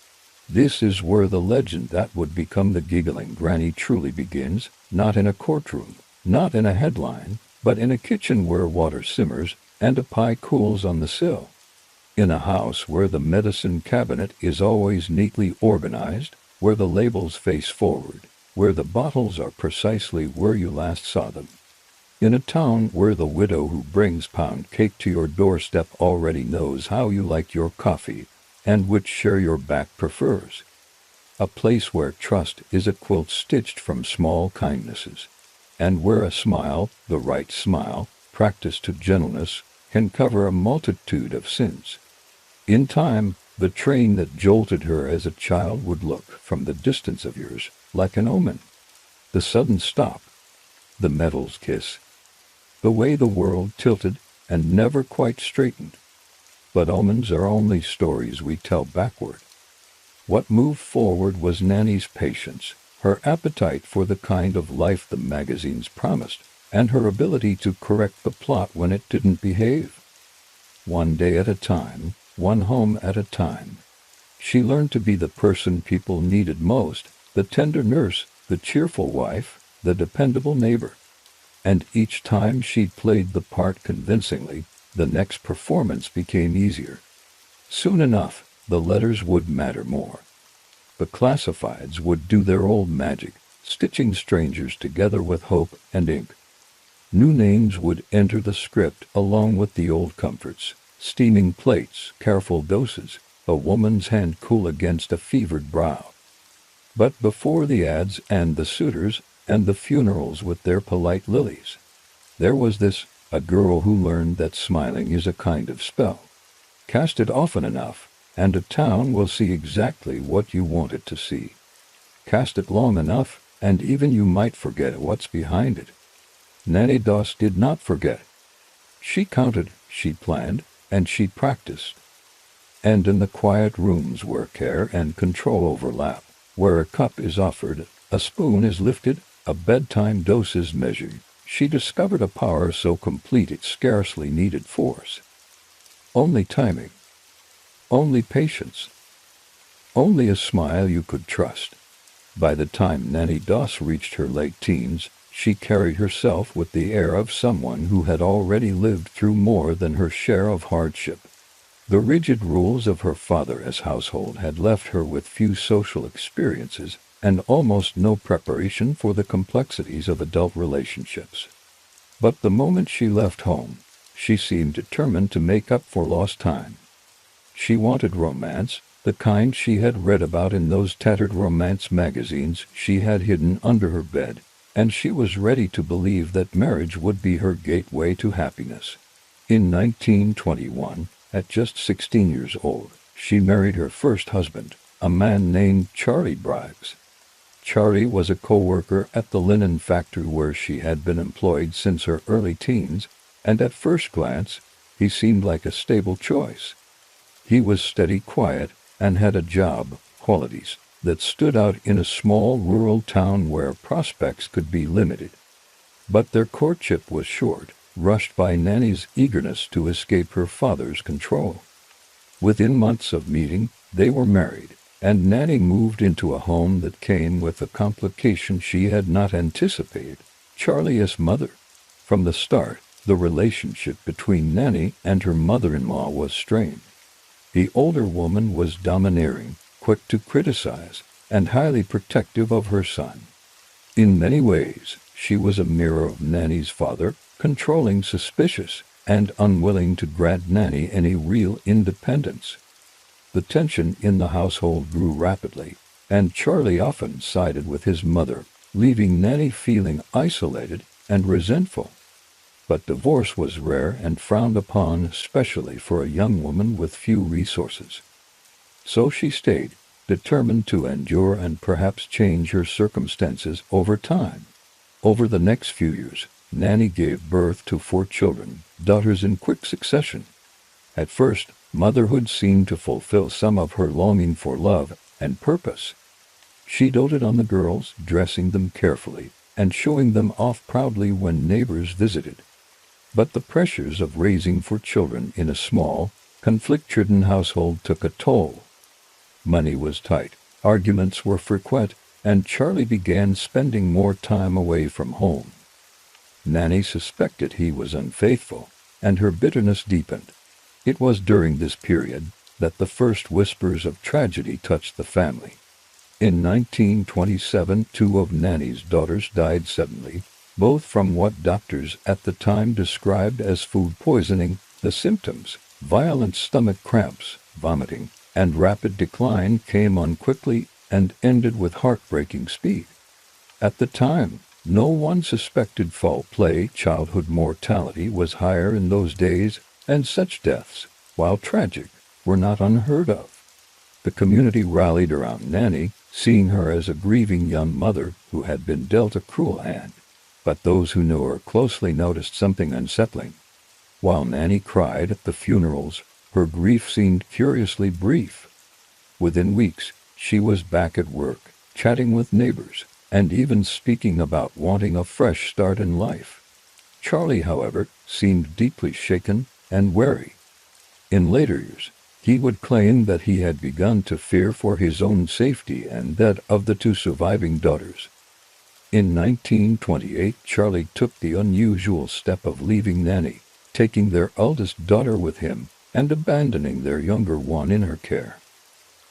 This is where the legend that would become the giggling granny truly begins, not in a courtroom, not in a headline, but in a kitchen where water simmers and a pie cools on the sill. In a house where the medicine cabinet is always neatly organized, where the labels face forward, where the bottles are precisely where you last saw them. In a town where the widow who brings pound cake to your doorstep already knows how you like your coffee and which share your back prefers. A place where trust is a quilt stitched from small kindnesses, and where a smile, the right smile, practiced to gentleness, can cover a multitude of sins. In time, the train that jolted her as a child would look, from the distance of years, like an omen. The sudden stop, the metal's kiss, the way the world tilted and never quite straightened. But omens are only stories we tell backward. What moved forward was Nannie's patience, her appetite for the kind of life the magazines promised, and her ability to correct the plot when it didn't behave. One day at a time, one home at a time. She learned to be the person people needed most, the tender nurse, the cheerful wife, the dependable neighbor. And each time she played the part convincingly, the next performance became easier. Soon enough, the letters would matter more. The classifieds would do their old magic, stitching strangers together with hope and ink. New names would enter the script along with the old comforts, steaming plates, careful doses, a woman's hand cool against a fevered brow. But before the ads and the suitors and the funerals with their polite lilies, there was this, a girl who learned that smiling is a kind of spell. Cast it often enough, and a town will see exactly what you want it to see. Cast it long enough, and even you might forget what's behind it. Nannie Doss did not forget. She counted, she planned, and she practiced. And in the quiet rooms where care and control overlap, where a cup is offered, a spoon is lifted, a bedtime dose is measured, she discovered a power so complete it scarcely needed force. Only timing. Only patience. Only a smile you could trust. By the time Nannie Doss reached her late teens, she carried herself with the air of someone who had already lived through more than her share of hardship. The rigid rules of her father's household had left her with few social experiences and almost no preparation for the complexities of adult relationships. But the moment she left home, she seemed determined to make up for lost time. She wanted romance, the kind she had read about in those tattered romance magazines she had hidden under her bed, and she was ready to believe that marriage would be her gateway to happiness. In 1921, at just 16 years old, she married her first husband, a man named Charlie Braggs. Charlie was a co-worker at the linen factory where she had been employed since her early teens, and at first glance, he seemed like a stable choice. He was steady, quiet, and had a job qualities that stood out in a small rural town where prospects could be limited. But their courtship was short, rushed by Nannie's eagerness to escape her father's control. Within months of meeting, they were married, and Nannie moved into a home that came with a complication she had not anticipated: Charlie's mother. From the start, the relationship between Nannie and her mother-in-law was strained. The older woman was domineering, quick to criticize, and highly protective of her son. In many ways, she was a mirror of Nannie's father, controlling, suspicious, and unwilling to grant Nannie any real independence. The tension in the household grew rapidly, and Charlie often sided with his mother, leaving Nannie feeling isolated and resentful. But divorce was rare and frowned upon, especially for a young woman with few resources. So she stayed, determined to endure and perhaps change her circumstances over time. Over the next few years, Nannie gave birth to 4 children, daughters in quick succession. At first, motherhood seemed to fulfill some of her longing for love and purpose. She doted on the girls, dressing them carefully and showing them off proudly when neighbors visited. But the pressures of raising 4 children in a small, conflict-ridden household took a toll. Money was tight, arguments were frequent, and Charlie began spending more time away from home. Nannie suspected he was unfaithful, and her bitterness deepened. It was during this period that the first whispers of tragedy touched the family. In 1927, 2 of Nannie's daughters died suddenly, both from what doctors at the time described as food poisoning. The symptoms, violent stomach cramps, vomiting, and rapid decline, came on quickly and ended with heartbreaking speed. At the time, no one suspected foul play. Childhood mortality was higher in those days, and such deaths, while tragic, were not unheard of. The community rallied around Nannie, seeing her as a grieving young mother who had been dealt a cruel hand. But those who knew her closely noticed something unsettling. While Nannie cried at the funerals, her grief seemed curiously brief. Within weeks, she was back at work, chatting with neighbors, and even speaking about wanting a fresh start in life. Charlie, however, seemed deeply shaken and wary. In later years, he would claim that he had begun to fear for his own safety and that of the 2 surviving daughters. In 1928, Charlie took the unusual step of leaving Nannie, taking their eldest daughter with him, and abandoning their younger one in her care.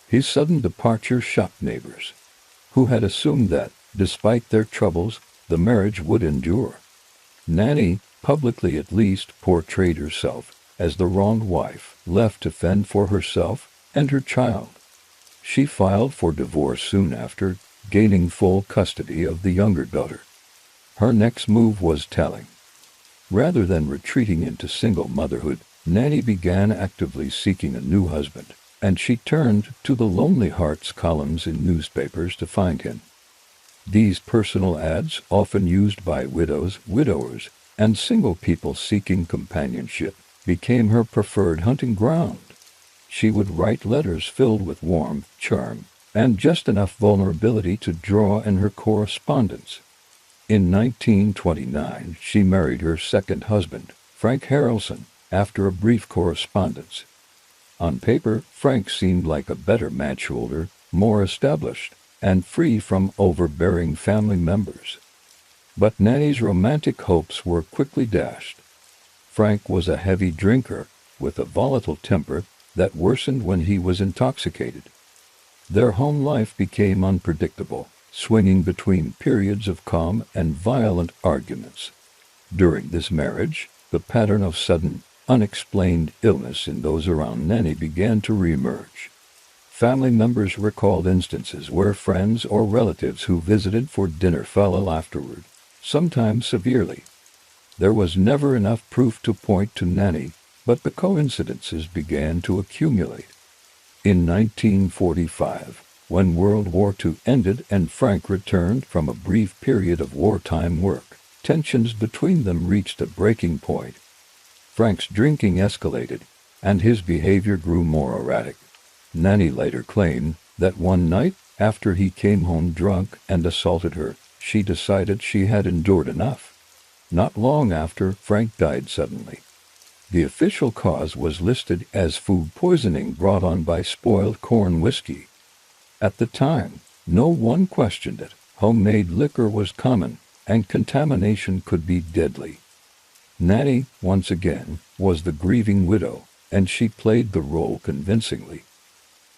His sudden departure shocked neighbors, who had assumed that, despite their troubles, the marriage would endure. Nannie, publicly at least, portrayed herself as the wronged wife, left to fend for herself and her child. She filed for divorce soon after, gaining full custody of the younger daughter. Her next move was telling. Rather than retreating into single motherhood, Nannie began actively seeking a new husband, and she turned to the Lonely Hearts columns in newspapers to find him. These personal ads, often used by widows, widowers, and single people seeking companionship, became her preferred hunting ground. She would write letters filled with warmth, charm, and just enough vulnerability to draw in her correspondence. In 1929, she married her second husband, Frank Harrelson, after a brief correspondence. On paper, Frank seemed like a better match, older, more established, and free from overbearing family members. But Nannie's romantic hopes were quickly dashed. Frank was a heavy drinker, with a volatile temper that worsened when he was intoxicated. Their home life became unpredictable, swinging between periods of calm and violent arguments. During this marriage, the pattern of sudden, unexplained illness in those around Nannie began to reemerge. Family members recalled instances where friends or relatives who visited for dinner fell ill afterward, sometimes severely. There was never enough proof to point to Nannie, but the coincidences began to accumulate. In 1945, when World War II ended and Frank returned from a brief period of wartime work, tensions between them reached a breaking point. Frank's drinking escalated, and his behavior grew more erratic. Nannie later claimed that one night, after he came home drunk and assaulted her, she decided she had endured enough. Not long after, Frank died suddenly. The official cause was listed as food poisoning brought on by spoiled corn whiskey. At the time, no one questioned it. Homemade liquor was common, and contamination could be deadly. Nannie, once again, was the grieving widow, and she played the role convincingly.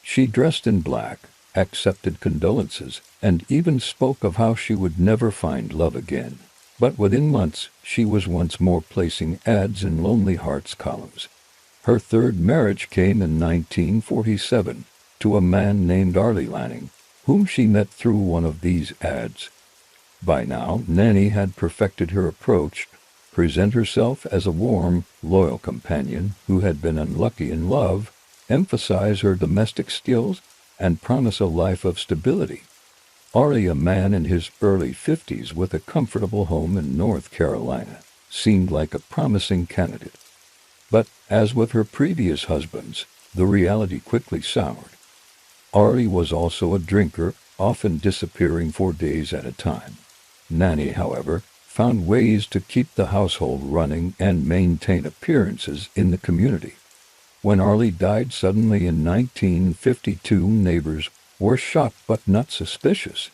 She dressed in black, accepted condolences, and even spoke of how she would never find love again. But within months, she was once more placing ads in Lonely Hearts columns. Her third marriage came in 1947 to a man named Arlie Lanning, whom she met through one of these ads. By now, Nannie had perfected her approach: present herself as a warm, loyal companion who had been unlucky in love, emphasize her domestic skills, and promise a life of stability. Arlie, a man in his early 50s with a comfortable home in North Carolina, seemed like a promising candidate. But, as with her previous husbands, the reality quickly soured. Arlie was also a drinker, often disappearing for days at a time. Nannie, however, found ways to keep the household running and maintain appearances in the community. When Arlie died suddenly in 1952, neighbors were shocked but not suspicious.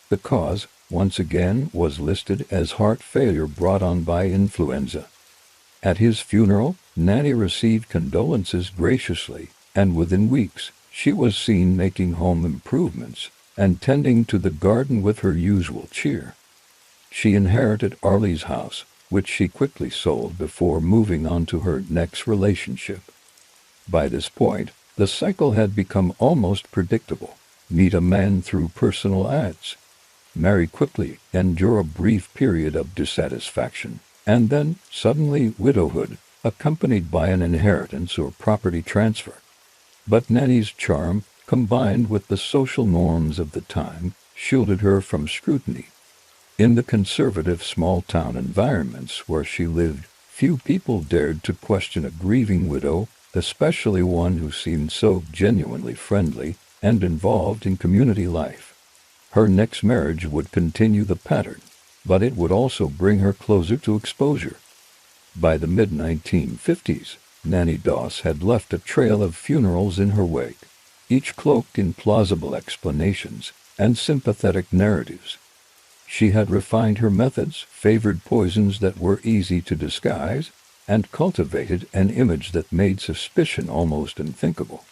The cause, once again, was listed as heart failure brought on by influenza. At his funeral, Nannie received condolences graciously, and within weeks, she was seen making home improvements and tending to the garden with her usual cheer. She inherited Arlie's house, which she quickly sold before moving on to her next relationship. By this point, the cycle had become almost predictable. Meet a man through personal ads. Marry quickly, endure a brief period of dissatisfaction, and then, suddenly, widowhood, accompanied by an inheritance or property transfer. But Nannie's charm, combined with the social norms of the time, shielded her from scrutiny. In the conservative small-town environments where she lived, few people dared to question a grieving widow, especially one who seemed so genuinely friendly and involved in community life. Her next marriage would continue the pattern, but it would also bring her closer to exposure. By the mid-1950s, Nannie Doss had left a trail of funerals in her wake, each cloaked in plausible explanations and sympathetic narratives. She had refined her methods, favored poisons that were easy to disguise, and cultivated an image that made suspicion almost unthinkable.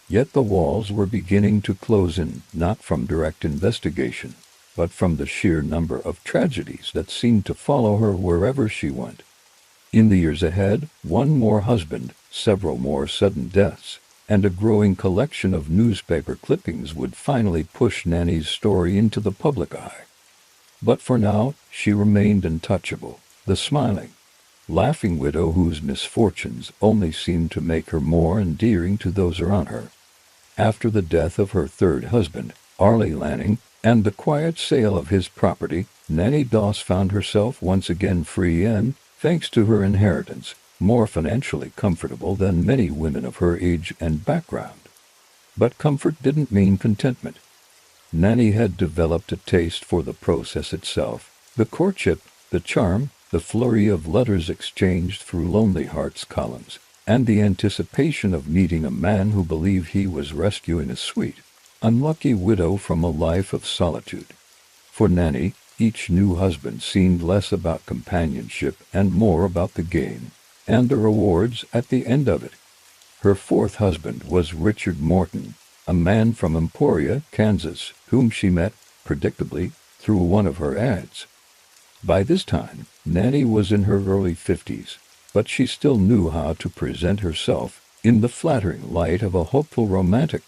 Yet the walls were beginning to close in, not from direct investigation, but from the sheer number of tragedies that seemed to follow her wherever she went. In the years ahead, one more husband, several more sudden deaths, and a growing collection of newspaper clippings would finally push Nannie's story into the public eye. But for now, she remained untouchable, the smiling, laughing widow whose misfortunes only seemed to make her more endearing to those around her. After the death of her third husband, Arlie Lanning, and the quiet sale of his property, Nannie Doss found herself once again free and, thanks to her inheritance, more financially comfortable than many women of her age and background. But comfort didn't mean contentment. Nannie had developed a taste for the process itself, the courtship, the charm, the flurry of letters exchanged through Lonely Hearts columns, and the anticipation of meeting a man who believed he was rescuing a sweet, unlucky widow from a life of solitude. For Nannie, each new husband seemed less about companionship and more about the game, and the rewards at the end of it. Her fourth husband was Richard Morton, a man from Emporia, Kansas, whom she met, predictably, through one of her ads. By this time, Nannie was in her early 50s, but she still knew how to present herself in the flattering light of a hopeful romantic.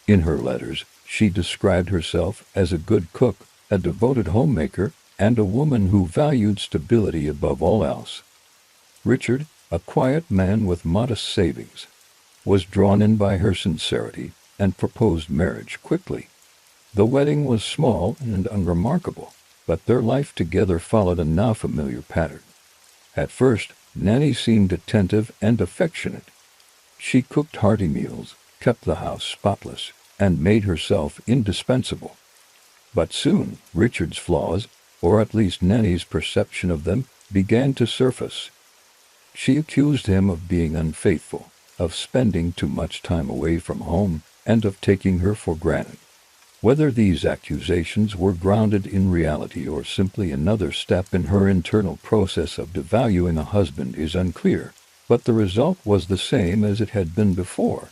In her letters, she described herself as a good cook, a devoted homemaker, and a woman who valued stability above all else. Richard, a quiet man with modest savings, was drawn in by her sincerity and proposed marriage quickly. The wedding was small and unremarkable, but their life together followed a now familiar pattern. At first, Nannie seemed attentive and affectionate. She cooked hearty meals, kept the house spotless, and made herself indispensable. But soon, Richard's flaws, or at least Nannie's perception of them, began to surface. She accused him of being unfaithful, of spending too much time away from home, and of taking her for granted. Whether these accusations were grounded in reality or simply another step in her internal process of devaluing a husband is unclear, but the result was the same as it had been before.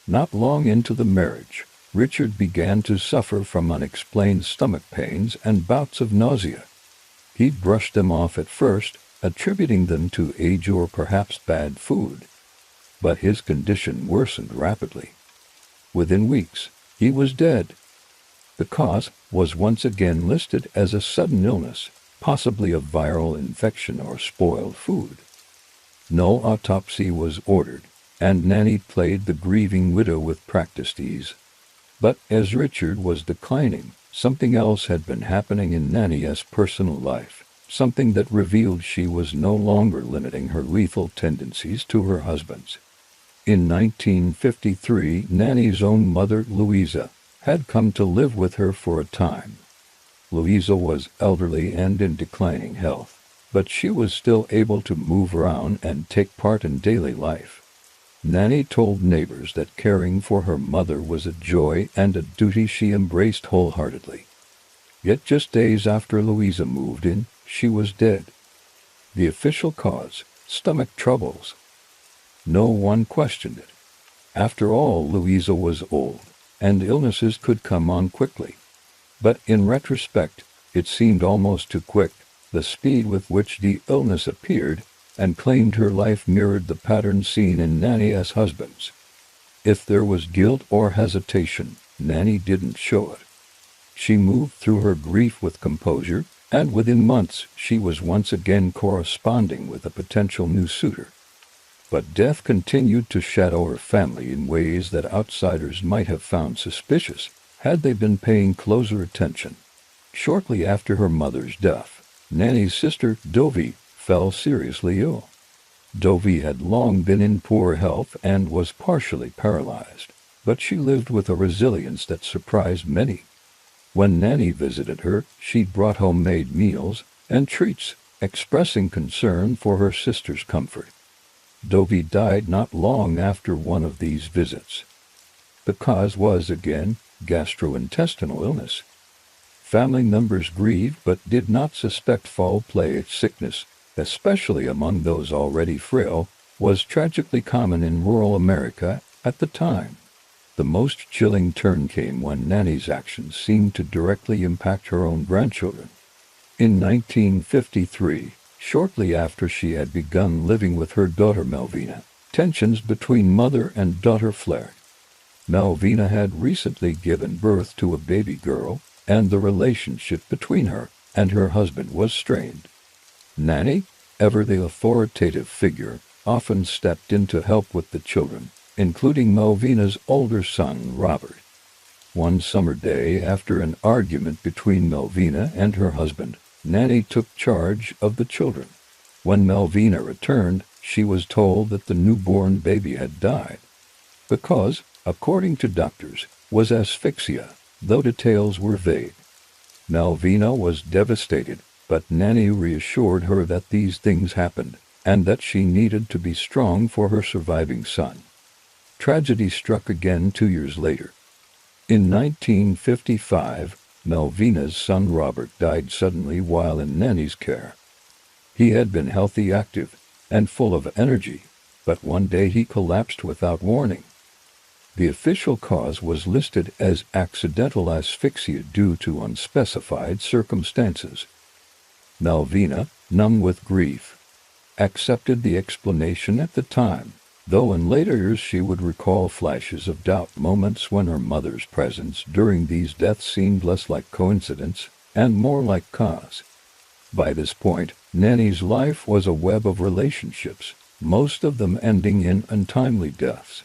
Not long into the marriage, Richard began to suffer from unexplained stomach pains and bouts of nausea. He brushed them off at first, attributing them to age or perhaps bad food. But his condition worsened rapidly. Within weeks, he was dead. The cause was once again listed as a sudden illness, possibly a viral infection or spoiled food. No autopsy was ordered, and Nannie played the grieving widow with practiced ease. But as Richard was declining, something else had been happening in Nannie's personal life, something that revealed she was no longer limiting her lethal tendencies to her husband's. In 1953, Nannie's own mother, Louisa, had come to live with her for a time. Louisa was elderly and in declining health, but she was still able to move around and take part in daily life. Nannie told neighbors that caring for her mother was a joy and a duty she embraced wholeheartedly. Yet just days after Louisa moved in, she was dead. The official cause, stomach troubles. No one questioned it. After all, Louisa was old, and illnesses could come on quickly. But in retrospect, it seemed almost too quick. The speed with which the illness appeared and claimed her life mirrored the pattern seen in Nannie's husband's. If there was guilt or hesitation, Nannie didn't show it. She moved through her grief with composure, and within months she was once again corresponding with a potential new suitor. But death continued to shadow her family in ways that outsiders might have found suspicious had they been paying closer attention. Shortly after her mother's death, Nannie's sister, Dovie, fell seriously ill. Dovie had long been in poor health and was partially paralyzed, but she lived with a resilience that surprised many. When Nannie visited her, she brought homemade meals and treats, expressing concern for her sister's comfort. Dovie died not long after one of these visits. The cause was, again, gastrointestinal illness. Family members grieved but did not suspect foul play. Sickness, especially among those already frail, was tragically common in rural America at the time. The most chilling turn came when Nannie's actions seemed to directly impact her own grandchildren. In 1953, shortly after she had begun living with her daughter Melvina, tensions between mother and daughter flared. Melvina had recently given birth to a baby girl, and the relationship between her and her husband was strained. Nannie, ever the authoritative figure, often stepped in to help with the children, including Melvina's older son, Robert. One summer day, after an argument between Melvina and her husband, Nannie took charge of the children. When Melvina returned, she was told that the newborn baby had died. The cause, according to doctors, was asphyxia, though details were vague. Melvina was devastated, but Nannie reassured her that these things happened, and that she needed to be strong for her surviving son. Tragedy struck again 2 years later. In 1955, Melvina's son Robert died suddenly while in Nannie's care. He had been healthy, active, and full of energy, but one day he collapsed without warning. The official cause was listed as accidental asphyxia due to unspecified circumstances. Melvina, numb with grief, accepted the explanation at the time, though in later years she would recall flashes of doubt, moments when her mother's presence during these deaths seemed less like coincidence and more like cause. By this point, Nannie's life was a web of relationships, most of them ending in untimely deaths.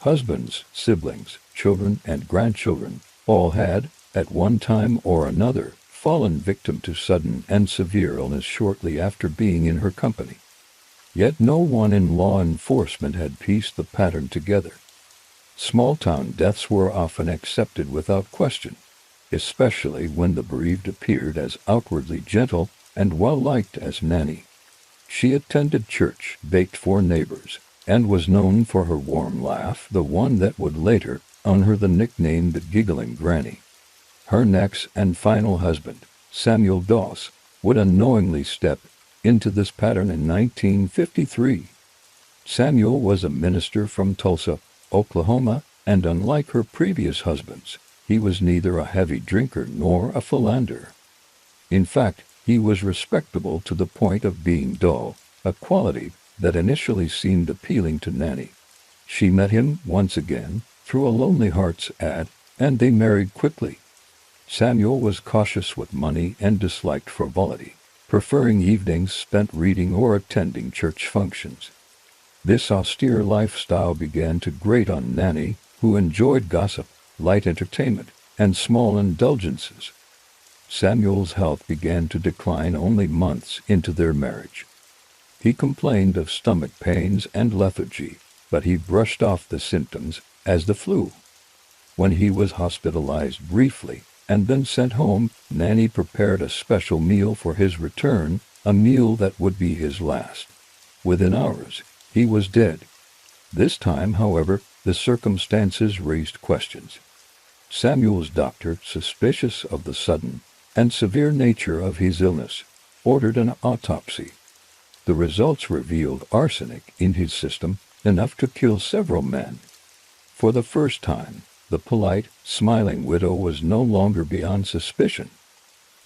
Husbands, siblings, children, and grandchildren all had, at one time or another, fallen victim to sudden and severe illness shortly after being in her company. Yet no one in law enforcement had pieced the pattern together. Small-town deaths were often accepted without question, especially when the bereaved appeared as outwardly gentle and well-liked as Nannie. She attended church, baked for neighbors, and was known for her warm laugh, the one that would later earn her the nickname the Giggling Granny. Her next and final husband, Samuel Doss, would unknowingly step into this pattern in 1953. Samuel was a minister from Tulsa, Oklahoma, and unlike her previous husbands, he was neither a heavy drinker nor a philanderer. In fact, he was respectable to the point of being dull, a quality that initially seemed appealing to Nannie. She met him once again through a Lonely Hearts ad, and they married quickly. Samuel was cautious with money and disliked frivolity, preferring evenings spent reading or attending church functions. This austere lifestyle began to grate on Nannie, who enjoyed gossip, light entertainment, and small indulgences. Samuel's health began to decline only months into their marriage. He complained of stomach pains and lethargy, but he brushed off the symptoms as the flu. When he was hospitalized briefly and then sent home, Nannie prepared a special meal for his return, a meal that would be his last. Within hours, he was dead. This time, however, the circumstances raised questions. Samuel's doctor, suspicious of the sudden and severe nature of his illness, ordered an autopsy. The results revealed arsenic in his system, enough to kill several men. For the first time, the polite, smiling widow was no longer beyond suspicion.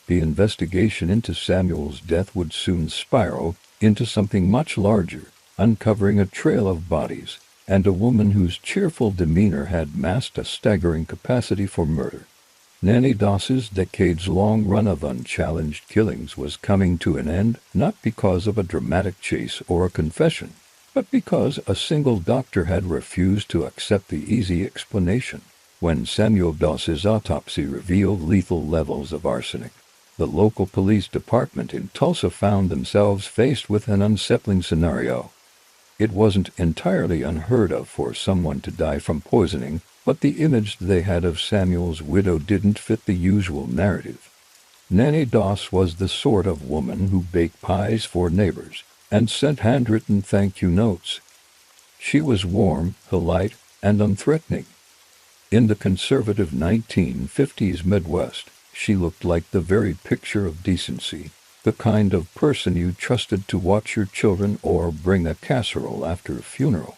The investigation into Samuel's death would soon spiral into something much larger, uncovering a trail of bodies and a woman whose cheerful demeanor had masked a staggering capacity for murder. Nannie Doss's decades-long run of unchallenged killings was coming to an end, not because of a dramatic chase or a confession, but because a single doctor had refused to accept the easy explanation. When Samuel Doss's autopsy revealed lethal levels of arsenic, the local police department in Tulsa found themselves faced with an unsettling scenario. It wasn't entirely unheard of for someone to die from poisoning, but the image they had of Samuel's widow didn't fit the usual narrative. Nannie Doss was the sort of woman who baked pies for neighbors and sent handwritten thank-you notes. She was warm, polite, and unthreatening. In the conservative 1950s Midwest, she looked like the very picture of decency, the kind of person you trusted to watch your children or bring a casserole after a funeral.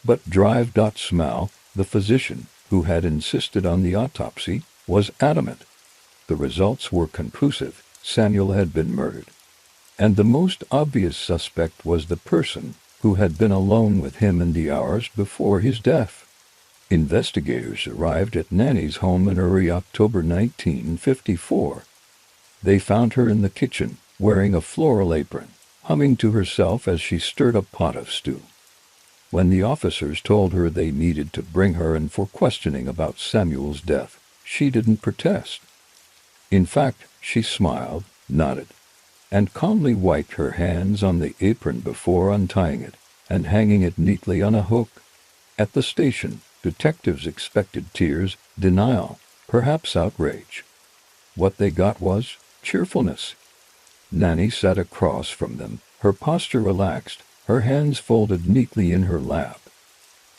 But Drive.Smell, the physician who had insisted on the autopsy, was adamant. The results were conclusive. Samuel had been murdered. And the most obvious suspect was the person who had been alone with him in the hours before his death. Investigators arrived at Nannie's home in early October 1954. They found her in the kitchen, wearing a floral apron, humming to herself as she stirred a pot of stew. When the officers told her they needed to bring her in for questioning about Samuel's death, she didn't protest. In fact, she smiled, nodded, and calmly wiped her hands on the apron before untying it and hanging it neatly on a hook. At the station, detectives expected tears, denial, perhaps outrage. What they got was cheerfulness. Nannie sat across from them, her posture relaxed, her hands folded neatly in her lap.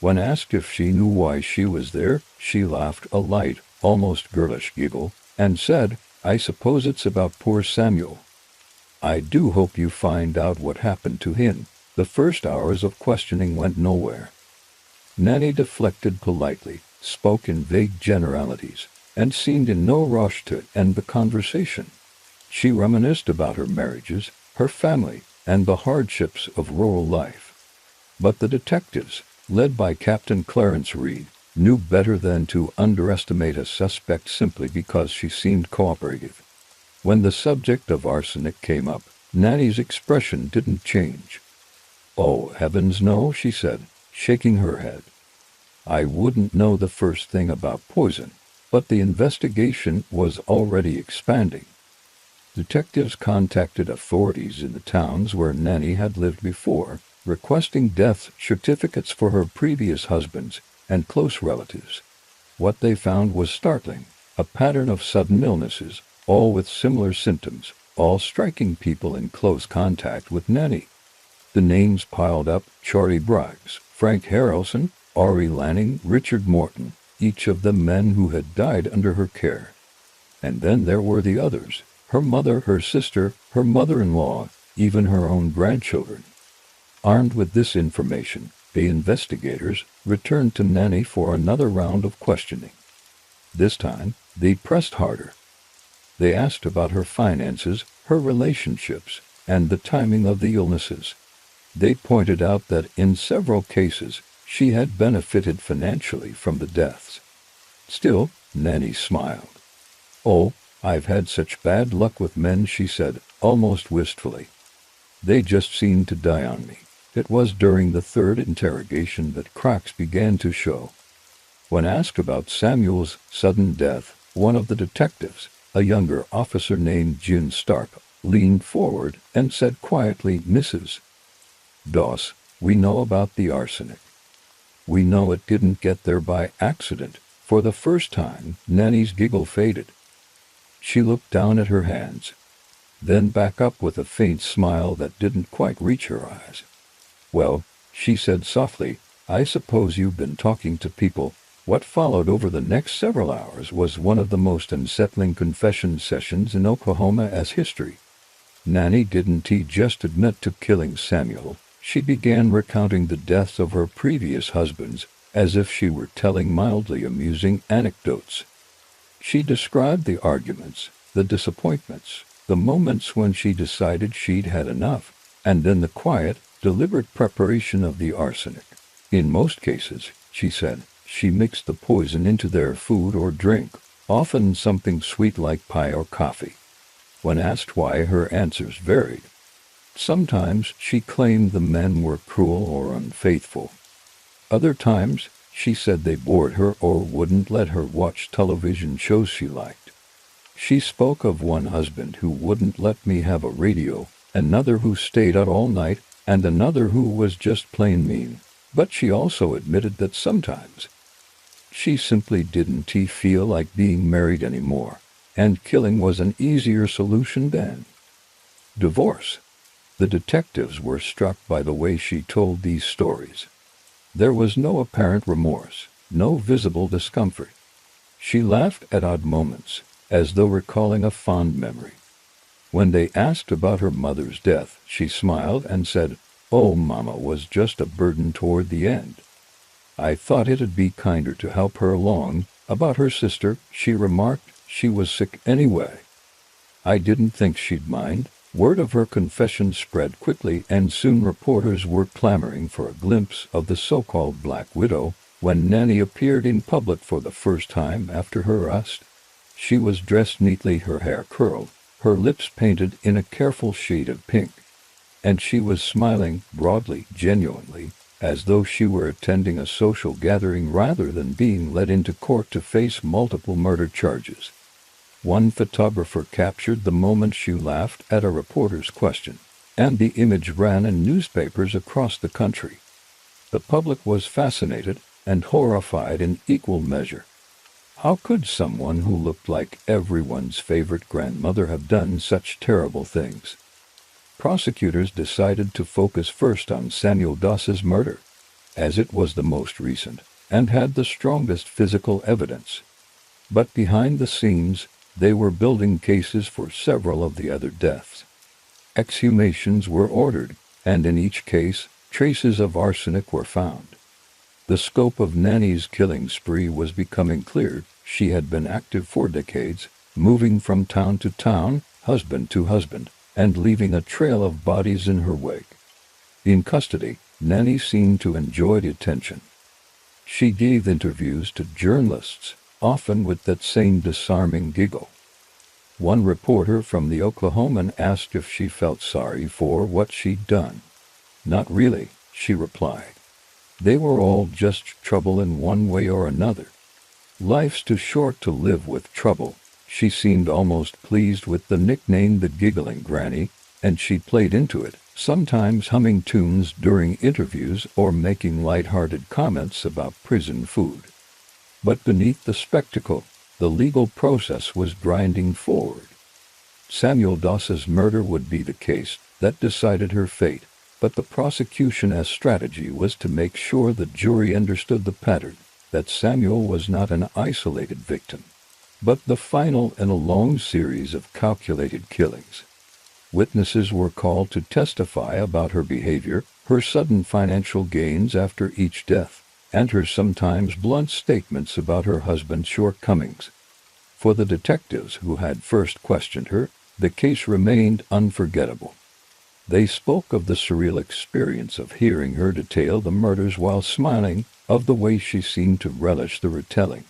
When asked if she knew why she was there, she laughed a light, almost girlish giggle, and said, "I suppose it's about poor Samuel. I do hope you find out what happened to him." The first hours of questioning went nowhere. Nannie deflected politely, spoke in vague generalities, and seemed in no rush to end the conversation. She reminisced about her marriages, her family, and the hardships of rural life. But the detectives, led by Captain Clarence Reed, knew better than to underestimate a suspect simply because she seemed cooperative. When the subject of arsenic came up, Nanny's expression didn't change. "Oh, heavens no," she said, shaking her head. "I wouldn't know the first thing about poison." But the investigation was already expanding. Detectives contacted authorities in the towns where Nannie had lived before, requesting death certificates for her previous husbands and close relatives. What they found was startling: a pattern of sudden illnesses, all with similar symptoms, all striking people in close contact with Nannie. The names piled up: Charlie Briggs, Frank Harrelson, Ari Lanning, Richard Morton, each of them men who had died under her care. And then there were the others: her mother, her sister, her mother-in-law, even her own grandchildren. Armed with this information, the investigators returned to Nannie for another round of questioning. This time, they pressed harder. They asked about her finances, her relationships, and the timing of the illnesses. They pointed out that in several cases, she had benefited financially from the deaths. Still, Nannie smiled. "Oh, I've had such bad luck with men," she said, almost wistfully. "They just seemed to die on me." It was during the third interrogation that cracks began to show. When asked about Samuel's sudden death, one of the detectives, a younger officer named Jim Stark, leaned forward and said quietly, "Mrs. Doss, we know about the arsenic. We know it didn't get there by accident." For the first time, Nannie's giggle faded. She looked down at her hands, then back up with a faint smile that didn't quite reach her eyes. "Well," she said softly, "I suppose you've been talking to people." What followed over the next several hours was one of the most unsettling confession sessions in Oklahoma's history. Nannie didn't just admit to killing Samuel. She began recounting the deaths of her previous husbands, as if she were telling mildly amusing anecdotes. She described the arguments, the disappointments, the moments when she decided she'd had enough, and then the quiet, deliberate preparation of the arsenic. In most cases, she said, she mixed the poison into their food or drink, often something sweet like pie or coffee. When asked why, her answers varied. Sometimes she claimed the men were cruel or unfaithful. Other times, she said they bored her or wouldn't let her watch television shows she liked. She spoke of one husband who wouldn't let me have a radio, another who stayed out all night, and another who was just plain mean. But she also admitted that sometimes she simply didn't feel like being married anymore, and killing was an easier solution then. Divorce. The detectives were struck by the way she told these stories. There was no apparent remorse, no visible discomfort. She laughed at odd moments, as though recalling a fond memory. When they asked about her mother's death, she smiled and said, "Oh, Mama was just a burden toward the end. I thought it'd be kinder to help her along." About her sister, she remarked, "She was sick anyway. I didn't think she'd mind." Word of her confession spread quickly, and soon reporters were clamoring for a glimpse of the so-called Black Widow. When Nannie appeared in public for the first time after her arrest, she was dressed neatly, her hair curled, her lips painted in a careful shade of pink, and she was smiling broadly, genuinely, as though she were attending a social gathering rather than being led into court to face multiple murder charges. One photographer captured the moment she laughed at a reporter's question, and the image ran in newspapers across the country. The public was fascinated and horrified in equal measure. How could someone who looked like everyone's favorite grandmother have done such terrible things? Prosecutors decided to focus first on Samuel Doss's murder, as it was the most recent and had the strongest physical evidence. But behind the scenes, they were building cases for several of the other deaths. Exhumations were ordered, and in each case, traces of arsenic were found. The scope of Nannie's killing spree was becoming clear. She had been active for decades, moving from town to town, husband to husband, and leaving a trail of bodies in her wake. In custody, Nannie seemed to enjoy the attention. She gave interviews to journalists, often with that same disarming giggle. One reporter from the Oklahoman asked if she felt sorry for what she'd done. "Not really," she replied. "They were all just trouble in one way or another. Life's too short to live with trouble." She seemed almost pleased with the nickname the Giggling Granny, and she played into it, sometimes humming tunes during interviews or making light-hearted comments about prison food. But beneath the spectacle, the legal process was grinding forward. Samuel Doss's murder would be the case that decided her fate, but the prosecution's strategy was to make sure the jury understood the pattern, that Samuel was not an isolated victim, but the final in a long series of calculated killings. Witnesses were called to testify about her behavior, her sudden financial gains after each death, and her sometimes blunt statements about her husband's shortcomings. For the detectives who had first questioned her, the case remained unforgettable. They spoke of the surreal experience of hearing her detail the murders while smiling, of the way she seemed to relish the retelling.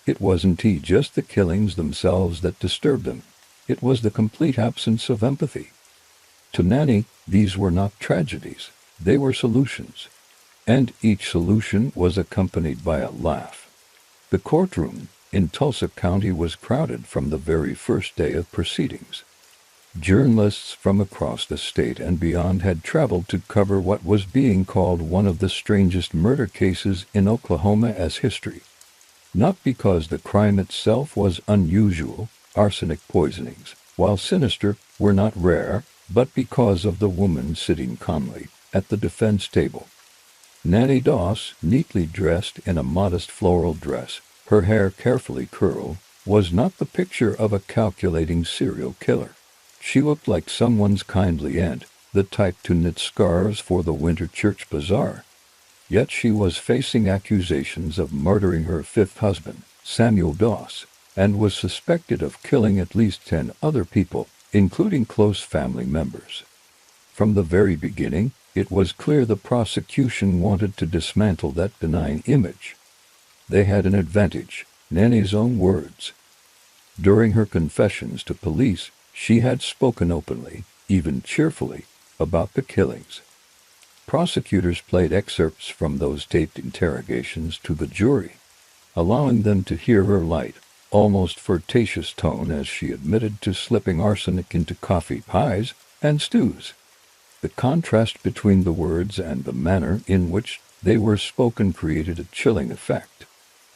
It wasn't just the killings themselves that disturbed them. It was the complete absence of empathy. To Nannie, these were not tragedies, they were solutions. And each solution was accompanied by a laugh. The courtroom in Tulsa County was crowded from the very first day of proceedings. Journalists from across the state and beyond had traveled to cover what was being called one of the strangest murder cases in Oklahoma's history. Not because the crime itself was unusual, arsenic poisonings, while sinister, were not rare, but because of the woman sitting calmly at the defense table. Nannie Doss, neatly dressed in a modest floral dress, her hair carefully curled, was not the picture of a calculating serial killer. She looked like someone's kindly aunt, the type to knit scarves for the winter church bazaar. Yet she was facing accusations of murdering her fifth husband, Samuel Doss, and was suspected of killing at least 10 other people, including close family members. From the very beginning, it was clear the prosecution wanted to dismantle that benign image. They had an advantage, Nannie's own words. During her confessions to police, she had spoken openly, even cheerfully, about the killings. Prosecutors played excerpts from those taped interrogations to the jury, allowing them to hear her light, almost flirtatious tone as she admitted to slipping arsenic into coffee pies and stews. The contrast between the words and the manner in which they were spoken created a chilling effect.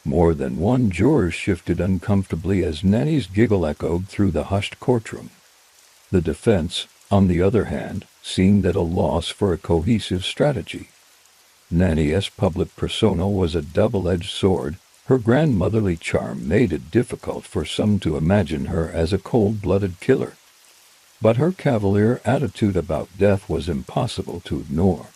More than one juror shifted uncomfortably as Nannie's giggle echoed through the hushed courtroom. The defense, on the other hand, seemed at a loss for a cohesive strategy. Nannie's public persona was a double-edged sword. Her grandmotherly charm made it difficult for some to imagine her as a cold-blooded killer. But her cavalier attitude about death was impossible to ignore.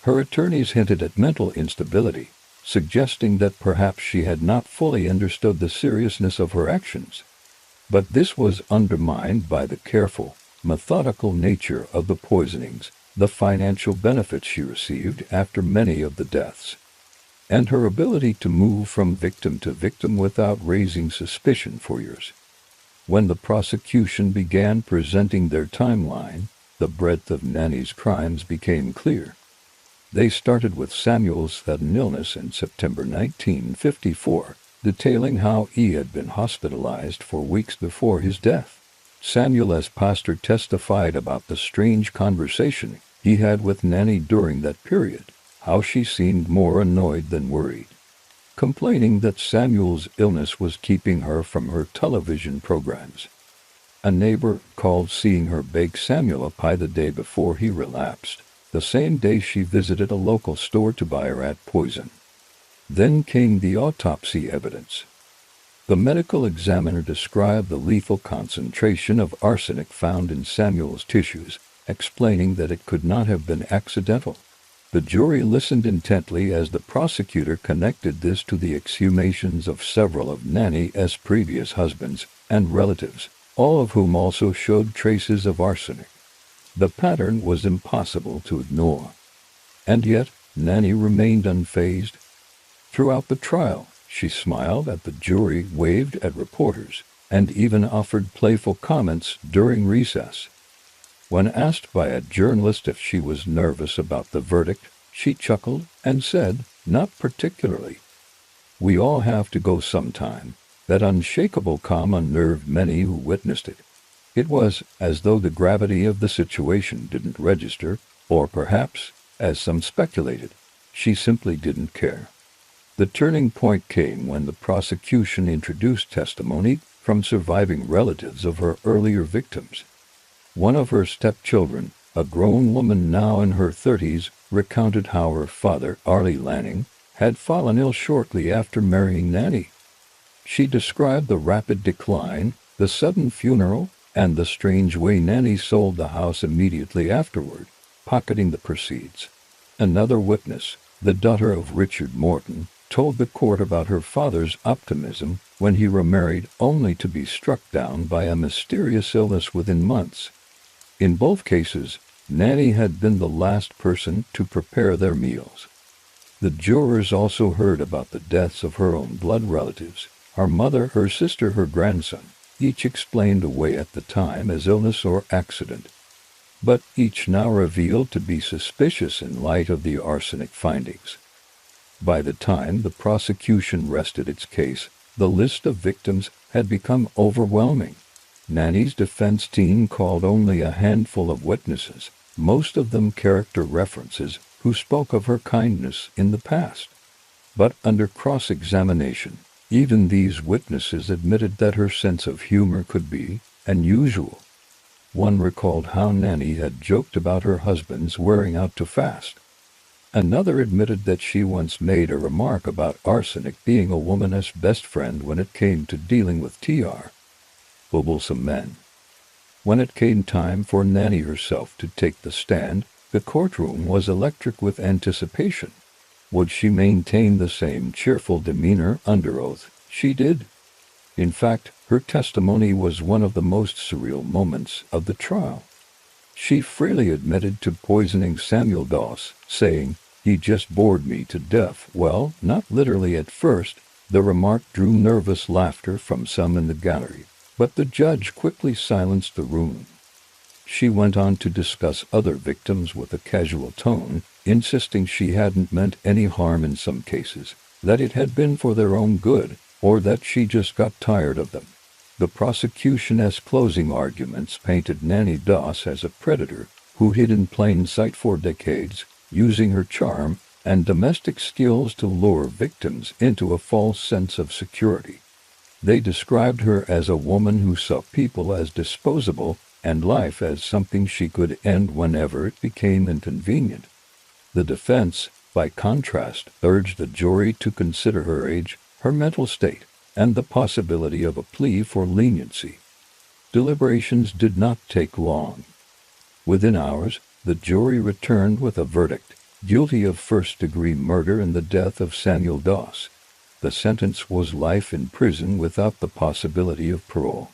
Her attorneys hinted at mental instability, suggesting that perhaps she had not fully understood the seriousness of her actions. But this was undermined by the careful, methodical nature of the poisonings, the financial benefits she received after many of the deaths, and her ability to move from victim to victim without raising suspicion for years. When the prosecution began presenting their timeline, the breadth of Nannie's crimes became clear. They started with Samuel's sudden illness in September 1954, detailing how he had been hospitalized for weeks before his death. Samuel's pastor testified about the strange conversation he had with Nannie during that period, how she seemed more annoyed than worried, complaining that Samuel's illness was keeping her from her television programs. A neighbor called seeing her bake Samuel a pie the day before he relapsed, the same day she visited a local store to buy rat poison. Then came the autopsy evidence. The medical examiner described the lethal concentration of arsenic found in Samuel's tissues, explaining that it could not have been accidental. The jury listened intently as the prosecutor connected this to the exhumations of several of Nannie's previous husbands and relatives, all of whom also showed traces of arsenic. The pattern was impossible to ignore. And yet, Nannie remained unfazed. Throughout the trial, she smiled at the jury, waved at reporters, and even offered playful comments during recess. When asked by a journalist if she was nervous about the verdict, she chuckled and said, "Not particularly. We all have to go sometime." That unshakable calm unnerved many who witnessed it. It was as though the gravity of the situation didn't register, or perhaps, as some speculated, she simply didn't care. The turning point came when the prosecution introduced testimony from surviving relatives of her earlier victims. One of her stepchildren, a grown woman now in her 30s, recounted how her father, Arlie Lanning, had fallen ill shortly after marrying Nannie. She described the rapid decline, the sudden funeral, and the strange way Nannie sold the house immediately afterward, pocketing the proceeds. Another witness, the daughter of Richard Morton, told the court about her father's optimism when he remarried, only to be struck down by a mysterious illness within months. In both cases, Nannie had been the last person to prepare their meals. The jurors also heard about the deaths of her own blood relatives, her mother, her sister, her grandson, each explained away at the time as illness or accident, but each now revealed to be suspicious in light of the arsenic findings. By the time the prosecution rested its case, the list of victims had become overwhelming. Nannie's defense team called only a handful of witnesses, most of them character references, who spoke of her kindness in the past. But under cross-examination, even these witnesses admitted that her sense of humor could be unusual. One recalled how Nannie had joked about her husband's wearing out too fast. Another admitted that she once made a remark about arsenic being a woman's best friend when it came to dealing with troublesome men. When it came time for Nannie herself to take the stand, the courtroom was electric with anticipation. Would she maintain the same cheerful demeanor under oath? She did. In fact, her testimony was one of the most surreal moments of the trial. She freely admitted to poisoning Samuel Doss, saying, "He just bored me to death." Well, not literally at first. The remark drew nervous laughter from some in the gallery, but the judge quickly silenced the room. She went on to discuss other victims with a casual tone, insisting she hadn't meant any harm in some cases, that it had been for their own good, or that she just got tired of them. The prosecution's closing arguments painted Nannie Doss as a predator who hid in plain sight for decades, using her charm and domestic skills to lure victims into a false sense of security. They described her as a woman who saw people as disposable and life as something she could end whenever it became inconvenient. The defense, by contrast, urged the jury to consider her age, her mental state, and the possibility of a plea for leniency. Deliberations did not take long. Within hours, the jury returned with a verdict, guilty of first-degree murder in the death of Samuel Doss. The sentence was life in prison without the possibility of parole.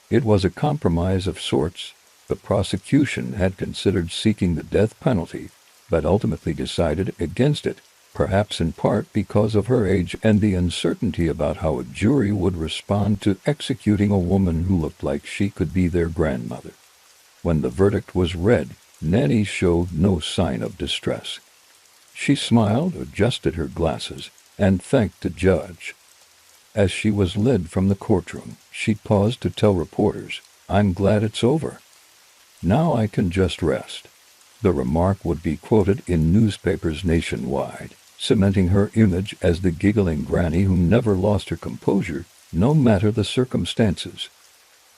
It was a compromise of sorts. The prosecution had considered seeking the death penalty, but ultimately decided against it, perhaps in part because of her age and the uncertainty about how a jury would respond to executing a woman who looked like she could be their grandmother. When the verdict was read, Nannie showed no sign of distress. She smiled, adjusted her glasses, and thanked the judge. As she was led from the courtroom, she paused to tell reporters, "I'm glad it's over. Now I can just rest." The remark would be quoted in newspapers nationwide, cementing her image as the giggling granny who never lost her composure, no matter the circumstances.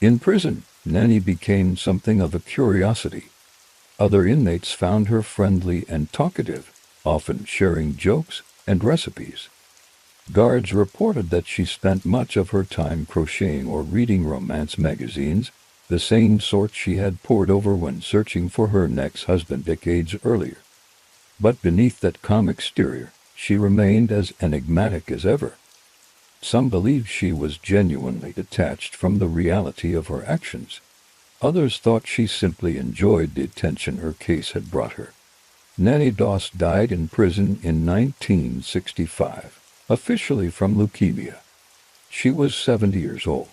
In prison, Nannie became something of a curiosity. Other inmates found her friendly and talkative, often sharing jokes and recipes. Guards reported that she spent much of her time crocheting or reading romance magazines, the same sort she had pored over when searching for her next husband decades earlier. But beneath that calm exterior, she remained as enigmatic as ever. Some believed she was genuinely detached from the reality of her actions. Others thought she simply enjoyed the attention her case had brought her. Nannie Doss died in prison in 1965, officially from leukemia. She was 70 years old.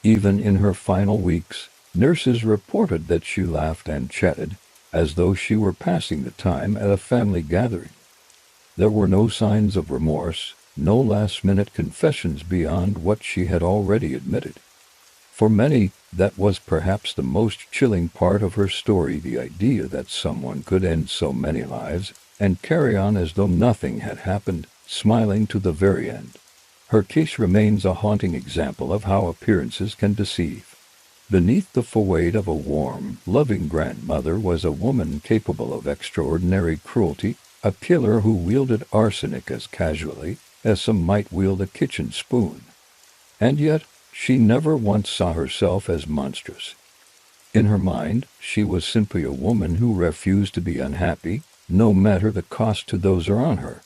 Even in her final weeks, nurses reported that she laughed and chatted, as though she were passing the time at a family gathering. There were no signs of remorse, no last-minute confessions beyond what she had already admitted. For many, that was perhaps the most chilling part of her story, the idea that someone could end so many lives and carry on as though nothing had happened, smiling to the very end. Her case remains a haunting example of how appearances can deceive. Beneath the facade of a warm, loving grandmother was a woman capable of extraordinary cruelty, a killer who wielded arsenic as casually as some might wield a kitchen spoon. And yet, she never once saw herself as monstrous. In her mind, she was simply a woman who refused to be unhappy, no matter the cost to those around her.